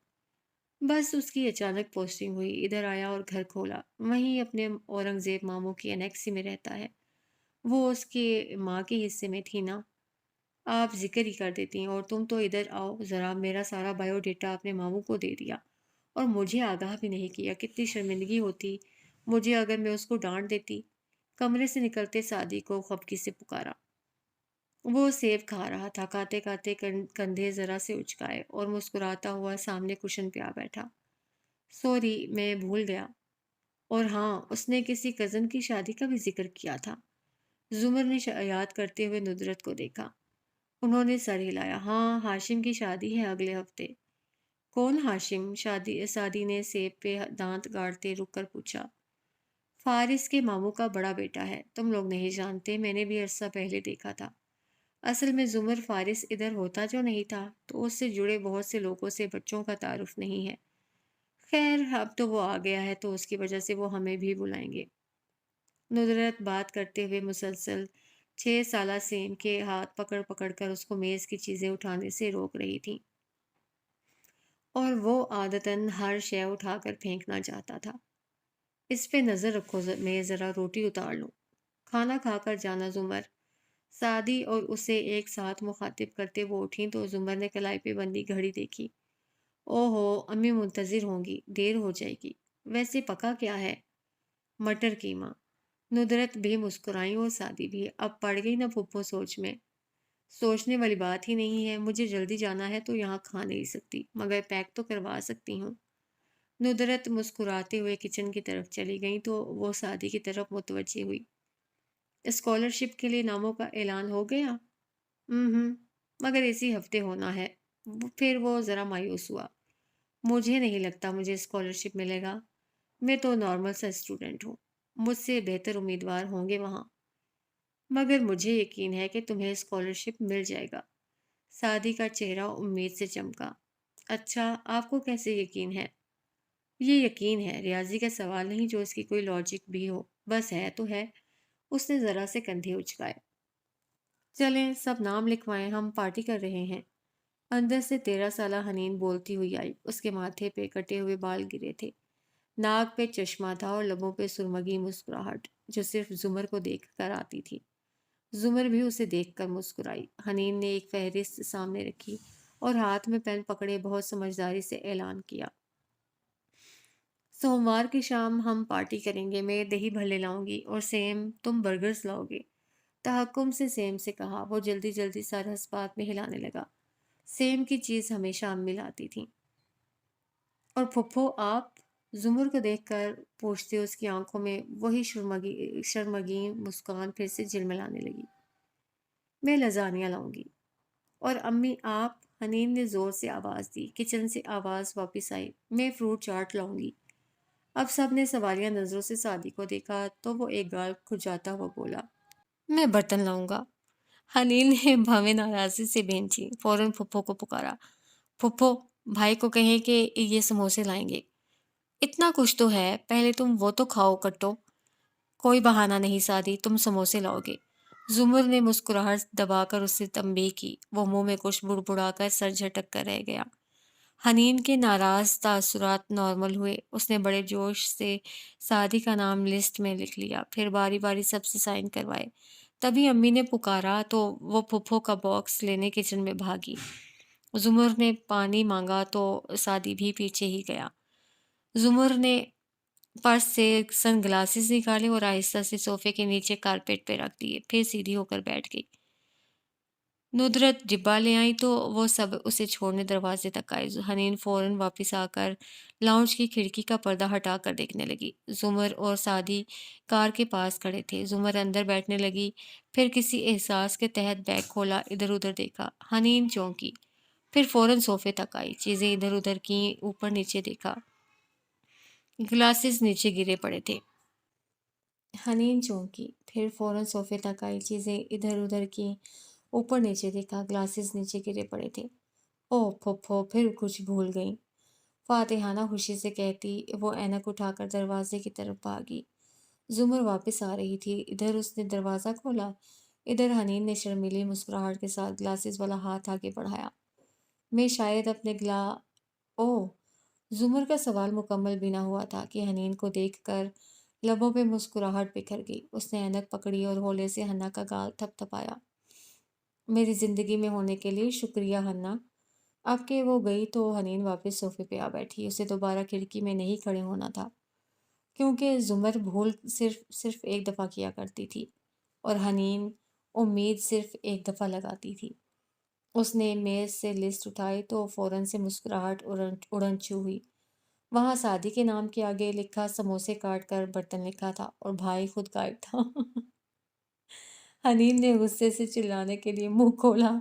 بس اس کی اچانک پوسٹنگ ہوئی، ادھر آیا اور گھر کھولا، وہیں اپنے اورنگزیب ماموں کی انیکسی میں رہتا ہے۔ وہ اس کے ماں کے حصے میں تھی نا، آپ ذکر ہی کر دیتی ہیں۔ اور تم تو ادھر آؤ ذرا، میرا سارا بایو ڈیٹا اپنے ماموں کو دے دیا اور مجھے آگاہ بھی نہیں کیا، کتنی شرمندگی ہوتی مجھے اگر میں اس کو ڈانٹ دیتی۔ کمرے سے نکلتے سعدی کو خفگی سے پکارا۔ وہ سیب کھا رہا تھا، کھاتے کھاتے کندھے ذرا سے اچکائے اور مسکراتا ہوا سامنے کشن پہ آ بیٹھا۔ سوری، میں بھول گیا۔ اور ہاں، اس نے کسی کزن کی شادی کا بھی ذکر کیا تھا۔ زمر نے یاد کرتے ہوئے ندرت کو دیکھا۔ انہوں نے سر ہلایا۔ ہاں، ہاشم کی شادی ہے اگلے ہفتے۔ کون ہاشم؟ سعدی نے سیب پہ دانت گاڑتے رک کر پوچھا۔ فارس کے ماموں کا بڑا بیٹا ہے، تم لوگ نہیں جانتے، میں نے بھی عرصہ پہلے دیکھا تھا۔ اصل میں زمر، فارس ادھر ہوتا جو نہیں تھا تو اس سے جڑے بہت سے لوگوں سے بچوں کا تعارف نہیں ہے۔ خیر، اب تو وہ آ گیا ہے تو اس کی وجہ سے وہ ہمیں بھی بلائیں گے۔ ندرت بات کرتے ہوئے مسلسل 6 سالہ سیم کے ہاتھ پکڑ پکڑ کر اس کو میز کی چیزیں اٹھانے سے روک رہی تھی، اور وہ عادتاً ہر شے اٹھا کر پھینکنا چاہتا تھا۔ اس پہ نظر رکھو، میں ذرا روٹی اتار لوں۔ کھانا کھا کر جانا زمر۔ سعدی اور اسے ایک ساتھ مخاطب کرتے وہ اٹھیں تو زمر نے کلائی پہ بندی گھڑی دیکھی۔ او ہو، امی منتظر ہوں گی، دیر ہو جائے گی۔ ویسے پکا کیا ہے؟ مٹر قیمہ۔ ندرت بھی مسکرائی اور سادی بھی۔ اب پڑ گئی نہ پھپھو سوچ میں۔ سوچنے والی بات ہی نہیں ہے، مجھے جلدی جانا ہے تو یہاں کھا نہیں سکتی، مگر پیک تو کروا سکتی ہوں۔ ندرت مسکراتے ہوئے کچن کی طرف چلی گئیں تو وہ سادی کی طرف متوجہ ہوئی۔ اسکالرشپ کے لیے ناموں کا اعلان ہو گیا؟ ہوں، مگر اسی ہفتے ہونا ہے۔ پھر وہ ذرا مایوس ہوا۔ مجھے نہیں لگتا مجھے اسکالرشپ ملے گا، میں تو نارمل سا اسٹوڈنٹ ہوں، مجھ سے بہتر امیدوار ہوں گے وہاں۔ مگر مجھے یقین ہے کہ تمہیں اسکالرشپ مل جائے گا۔ سعدی کا چہرہ امید سے چمکا۔ اچھا، آپ کو کیسے یقین ہے؟ یہ یقین ہے، ریاضی کا سوال نہیں جو اس کی کوئی لاجک بھی ہو، بس ہے تو ہے۔ اس نے ذرا سے کندھے اچکائے۔ چلیں سب نام لکھوائیں، ہم پارٹی کر رہے ہیں۔ اندر سے 13 سالہ حنین بولتی ہوئی آئی۔ اس کے ماتھے پہ کٹے ہوئے بال گرے تھے، ناک پہ چشمہ تھا اور لبوں پہ سرمگی مسکراہٹ جو صرف زمر کو دیکھ کر آتی تھی۔ زمر بھی اسے دیکھ کر مسکرائی۔ حنین نے ایک فہرست سامنے رکھی اور ہاتھ میں پین پکڑے بہت سمجھداری سے اعلان کیا۔ سوموار کی شام ہم پارٹی کریں گے، میں دہی بھلے لاؤں گی اور سیم تم برگرز لاؤ گے۔ تحکم سے سیم سے کہا۔ وہ جلدی جلدی سر اس بات میں ہلانے لگا۔ سیم کی چیز ہمیشہ امی لاتی تھیں۔ اور پھپھو آپ؟ زمر کو دیکھ کر پوچھتے اس کی آنکھوں میں وہی شرمگین مسکان پھر سے جلملانے لگی۔ میں لزانیہ لاؤں گی۔ اور امی آپ؟ حنین نے زور سے آواز دی۔ کچن سے آواز واپس آئی۔ میں فروٹ چاٹ لاؤں گی۔ اب سب نے سوالیہ نظروں سے سعدی کو دیکھا تو وہ ایک گال کھجاتا ہوا بولا، میں برتن لاؤں گا۔ حنین نے بھویں ناراضی سے بھینچی۔ فوراً پھپھو کو پکارا، پھپھو بھائی کو کہیں کہ یہ سموسے لائیں گے۔ اتنا کچھ تو ہے، پہلے تم وہ تو کھاؤ کٹو۔ کوئی بہانہ نہیں سعدی، تم سموسے لاؤ گے۔ زمر نے مسکراہٹ دبا کر اس سے تنبیہ کی۔ وہ منہ میں کچھ بڑبڑا کر سر جھٹک کر رہ گیا۔ حنین کے ناراض تاثرات نارمل ہوئے۔ اس نے بڑے جوش سے سعدی کا نام لسٹ میں لکھ لیا، پھر باری باری سب سے سائن کروائے۔ تبھی امی نے پکارا تو وہ پھپھو کا باکس لینے کچن میں بھاگی۔ زمر نے پانی مانگا تو سعدی بھی پیچھے ہی گیا۔ زمر نے پرس سے سن گلاسز نکالے اور آہستہ سے صوفے کے نیچے کارپیٹ پہ رکھ دیے، پھر سیدھی ہو کر بیٹھ گئی۔ ندرت ڈبہ لے آئی تو وہ سب اسے چھوڑنے دروازے تک آئے۔ حنین فوراً واپس آ کر لاؤنج کی کھڑکی کا پردہ ہٹا کر دیکھنے لگی۔ زمر اور سعدی کار کے پاس کھڑے تھے۔ زمر اندر بیٹھنے لگی، پھر کسی احساس کے تحت بیگ کھولا، ادھر ادھر دیکھا۔ حنین چونکی، پھر فوراً صوفے تک آئی، چیزیں ادھر ادھر کیں، اوپر نیچے دیکھا۔ گلاسز نیچے گرے پڑے تھے۔ حنین چونکی، پھر فوراً صوفے تک آئی، چیزیں ادھر ادھر کیں، اوپر نیچے دیکھا۔ گلاسز نیچے گرے پڑے تھے۔ او پھپھو، پھر کچھ بھول گئیں، فاتحانہ خوشی سے کہتی وہ اینک اٹھا کر دروازے کی طرف بھاگی۔ زمر واپس آ رہی تھی۔ ادھر اس نے دروازہ کھولا، ادھر حنین نے شرمیلی مسکراہٹ کے ساتھ گلاسز والا ہاتھ آگے بڑھایا۔ میں شاید اپنے او زمر کا سوال مکمل بھی نہ ہوا تھا کہ حنین کو دیکھ کر لبوں پہ مسکراہٹ بکھر گئی۔ اس نے اینک پکڑی اور ہولے سے حنا کا گال تھپ تھپایا۔ میری زندگی میں ہونے کے لیے شکریہ حنا۔ اب کہ وہ گئی تو حنین واپس صوفے پہ آ بیٹھی۔ اسے دوبارہ کھڑکی میں نہیں کھڑے ہونا تھا، کیونکہ زمر بھول صرف ایک دفعہ کیا کرتی تھی اور حنین امید صرف ایک دفعہ لگاتی تھی۔ اس نے میز سے لسٹ اٹھائی تو فوراً سے مسکراہٹ اڑن چھو ہوئی۔ وہاں سعدی کے نام کے آگے لکھا سموسے کاٹ کر برتن لکھا تھا اور بھائی خود غائب تھا۔ حنین نے غصے سے چلانے کے لیے منہ کھولا،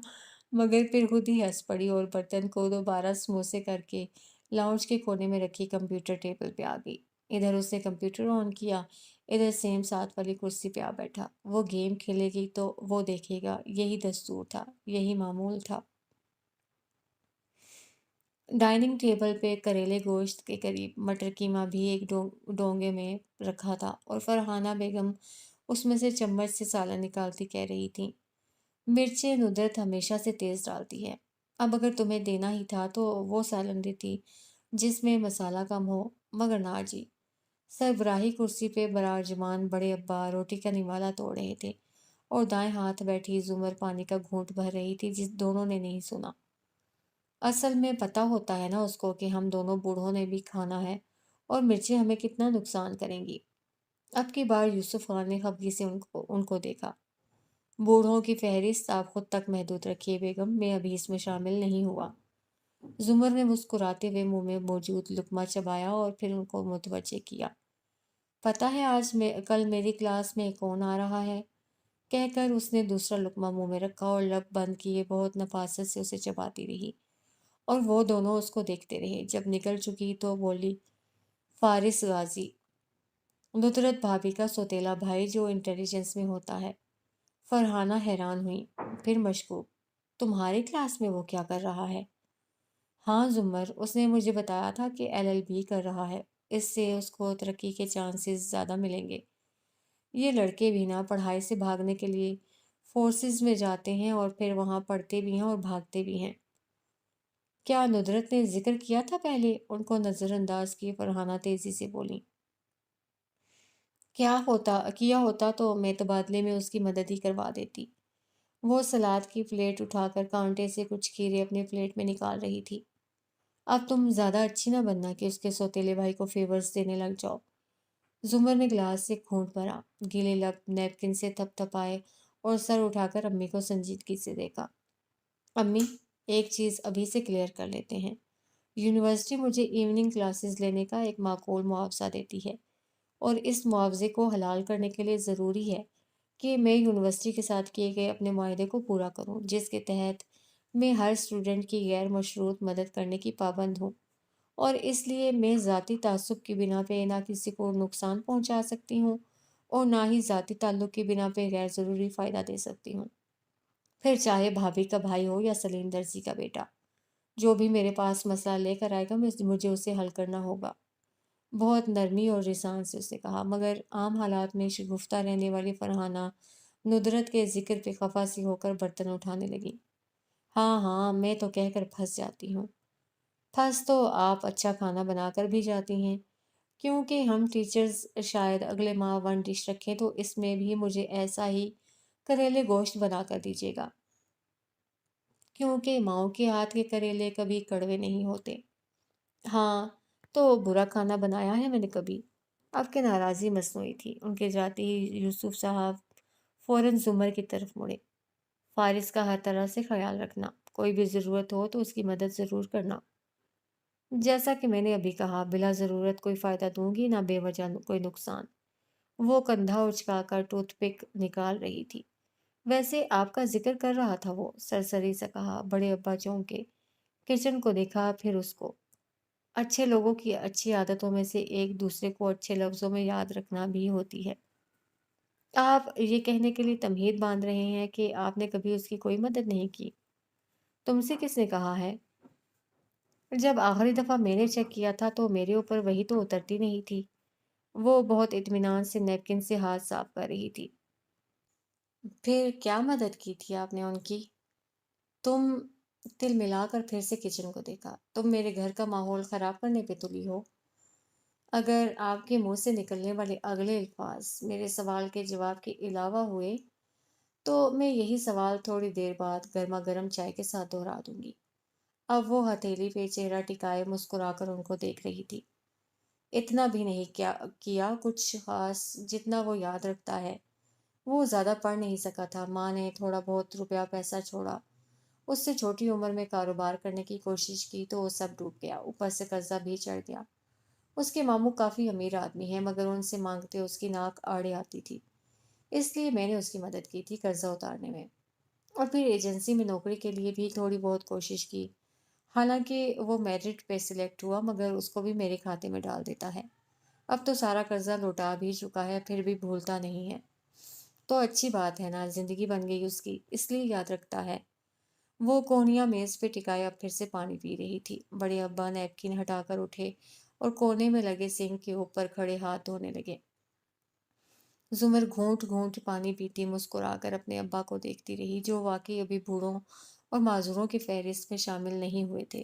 مگر پھر خود ہی ہنس پڑی اور برتن کو دوبارہ سموسے کر کے لاؤنج کے کونے میں رکھی کمپیوٹر ٹیبل پہ آ گئی۔ ادھر اس نے کمپیوٹر آن کیا، ادھر سیم ساتھ والی کرسی پہ آ بیٹھا۔ وہ گیم کھیلے گی تو وہ دیکھے گا، یہی دستور تھا، یہی معمول تھا۔ ڈائننگ ٹیبل پہ کریلے گوشت کے قریب مٹر قیمہ بھی ایک ڈونگے میں رکھا تھا اور فرحانہ بیگم اس میں سے چمچ سے سالن نکالتی کہہ رہی تھی، مرچیں ندرت ہمیشہ سے تیز ڈالتی ہے، اب اگر تمہیں دینا ہی تھا تو وہ سالن دیتی جس میں مسالہ کم ہو، مگر نہ جی۔ سربراہی کرسی پہ براجمان بڑے ابا روٹی کا نوالا توڑ رہے تھے اور دائیں ہاتھ بیٹھی زمر پانی کا گھونٹ بھر رہی تھی، جس دونوں نے نہیں سنا۔ اصل میں پتہ ہوتا ہے نا اس کو کہ ہم دونوں بوڑھوں نے بھی کھانا ہے اور مرچیں ہمیں کتنا نقصان کریں گی۔ اب کی بار یوسف خان نے خفگی سے ان کو دیکھا۔ بوڑھوں کی فہرست آپ خود تک محدود رکھیے بیگم، میں ابھی اس میں شامل نہیں ہوا۔ زمر نے مسکراتے ہوئے منہ میں موجود لقمہ چبایا اور پھر ان کو متوجہ کیا۔ پتہ ہے کل میری کلاس میں کون آ رہا ہے؟ کہہ کر اس نے دوسرا لقمہ منہ میں رکھا اور لب بند کیے بہت نفاست سے اسے چباتی رہی، اور وہ دونوں اس کو دیکھتے رہے۔ جب نکل چکی تو بولی، فارس غازی، ندرت بھابھی کا سوتیلا بھائی جو انٹیلیجنس میں ہوتا ہے۔ فرحانہ حیران ہوئی، پھر مشکوک، تمہاری کلاس میں وہ کیا کر رہا ہے؟ ہاں زمر، اس نے مجھے بتایا تھا کہ LLB کر رہا ہے، اس سے اس کو ترقی کے چانسز زیادہ ملیں گے۔ یہ لڑکے بھی نہ پڑھائی سے بھاگنے کے لیے فورسز میں جاتے ہیں اور پھر وہاں پڑھتے بھی ہیں اور بھاگتے بھی ہیں۔ کیا ندرت نے ذکر کیا تھا پہلے؟ ان کو نظر انداز کی فرحانہ تیزی سے بولی۔ کیا ہوتا تو میں تبادلے میں اس کی مدد ہی کروا دیتی۔ وہ سلاد کی پلیٹ اٹھا کر کانٹے سے کچھ کھیرے اپنی پلیٹ میں نکال رہی تھی۔ اب تم زیادہ اچھی نہ بننا کہ اس کے سوتیلے بھائی کو فیورز دینے لگ جاؤ۔ زمر نے گلاس سے گھونٹ بھرا، گیلے لب نیپکن سے تھپ تھپائے اور سر اٹھا کر امی کو سنجیدگی سے دیکھا۔ امی، ایک چیز ابھی سے کلیئر کر لیتے ہیں۔ یونیورسٹی مجھے ایوننگ کلاسز لینے کا ایک معقول معاوضہ دیتی ہے، اور اس معاوضے کو حلال کرنے کے لیے ضروری ہے کہ میں یونیورسٹی کے ساتھ کیے گئے اپنے معاہدے کو پورا کروں، جس کے تحت میں ہر اسٹوڈنٹ کی غیر مشروط مدد کرنے کی پابند ہوں، اور اس لیے میں ذاتی تعصب کی بنا پہ نہ کسی کو نقصان پہنچا سکتی ہوں اور نہ ہی ذاتی تعلق کی بنا پہ غیر ضروری فائدہ دے سکتی ہوں۔ پھر چاہے بھابھی کا بھائی ہو یا سلیم درزی کا بیٹا، جو بھی میرے پاس مسئلہ لے کر آئے گا مجھے اسے حل کرنا ہوگا۔ بہت نرمی اور رسان سے اسے کہا، مگر عام حالات میں شگفتہ رہنے والی فرحانہ ندرت کے ذکر پہ خفا سی ہو کر برتن اٹھانے لگی۔ ہاں ہاں، میں تو کہہ کر پھنس جاتی ہوں۔ پھنس تو آپ اچھا کھانا بنا کر بھی جاتی ہیں، کیونکہ ہم ٹیچرز شاید اگلے ماہ 1 ڈش رکھیں تو اس میں بھی مجھے ایسا ہی کریلے گوشت بنا کر دیجیے گا، کیونکہ ماؤں کے ہاتھ کے کریلے کبھی کڑوے نہیں ہوتے۔ ہاں، تو برا کھانا بنایا ہے میں نے کبھی؟ اب کے ناراضی مصنوعی تھی۔ ان کے جاتے ہی یوسف صاحب فوراً زمر کی طرف مڑے۔ فارس کا ہر طرح سے خیال رکھنا، کوئی بھی ضرورت ہو تو اس کی مدد ضرور کرنا۔ جیسا کہ میں نے ابھی کہا، بلا ضرورت کوئی فائدہ دوں گی نہ بے وجہ کوئی نقصان۔ وہ کندھا اچکا کر ٹوتھ پک نکال رہی تھی۔ ویسے آپ کا ذکر کر رہا تھا وہ، سرسری سے کہا۔ بڑے ابا چونکے، کچن کو دیکھا پھر اس کو۔ اچھے لوگوں کی اچھی عادتوں میں سے ایک دوسرے کو اچھے لفظوں میں یاد رکھنا بھی ہوتی ہے۔ آپ یہ کہنے کے لیے تمہید باندھ رہے ہیں کہ آپ نے کبھی اس کی کوئی مدد نہیں کی؟ تم سے کس نے کہا ہے؟ جب آخری دفعہ میں نے چیک کیا تھا تو میرے اوپر وہی تو اترتی نہیں تھی۔ وہ بہت اطمینان سے نیپکن سے ہاتھ صاف کر رہی تھی۔ پھر کیا مدد کی تھی آپ نے ان کی؟ تم تل ملا کر پھر سے کچن کو دیکھا۔ تم میرے گھر کا ماحول خراب کرنے پہ تلی ہو۔ اگر آپ کے منہ سے نکلنے والے اگلے الفاظ میرے سوال کے جواب کے علاوہ ہوئے تو میں یہی سوال تھوڑی دیر بعد گرما گرم چائے کے ساتھ دہرا دوں گی۔ اب وہ ہتھیلی پہ چہرہ ٹکائے مسکرا کر ان کو دیکھ رہی تھی۔ اتنا بھی نہیں کیا کچھ خاص جتنا وہ یاد رکھتا ہے۔ وہ زیادہ پڑھ نہیں سکا تھا، ماں نے تھوڑا بہت روپیہ پیسہ چھوڑا، اس سے چھوٹی عمر میں کاروبار کرنے کی کوشش کی تو وہ سب ڈوب گیا، اوپر سے قرضہ بھی چڑھ گیا۔ اس کے ماموں کافی امیر آدمی ہیں، مگر ان سے مانگتے اس کی ناک آڑے آتی تھی، اس لیے میں نے اس کی مدد کی تھی قرضہ اتارنے میں، اور پھر ایجنسی میں نوکری کے لیے بھی تھوڑی بہت کوشش کی۔ حالانکہ وہ میرٹ پہ سلیکٹ ہوا مگر اس کو بھی میرے کھاتے میں ڈال دیتا ہے۔ اب تو سارا قرضہ لوٹا بھی چکا ہے، پھر بھی بھولتا نہیں ہے۔ تو اچھی بات ہے نا، زندگی بن گئی اس کی، اس لیے یاد رکھتا ہے۔ وہ کونیاں میز پہ ٹکائے اب پھر سے پانی پی رہی تھی۔ بڑے ابا نیپکن ہٹا کر اٹھے اور کونے میں لگے سنک کے اوپر کھڑے ہاتھ دھونے لگے۔ زمر گھونٹ گھونٹ پانی پیتی مسکرا کر اپنے ابا کو دیکھتی رہی، جو واقعی ابھی بوڑھوں اور معذوروں کی فہرست میں شامل نہیں ہوئے تھے۔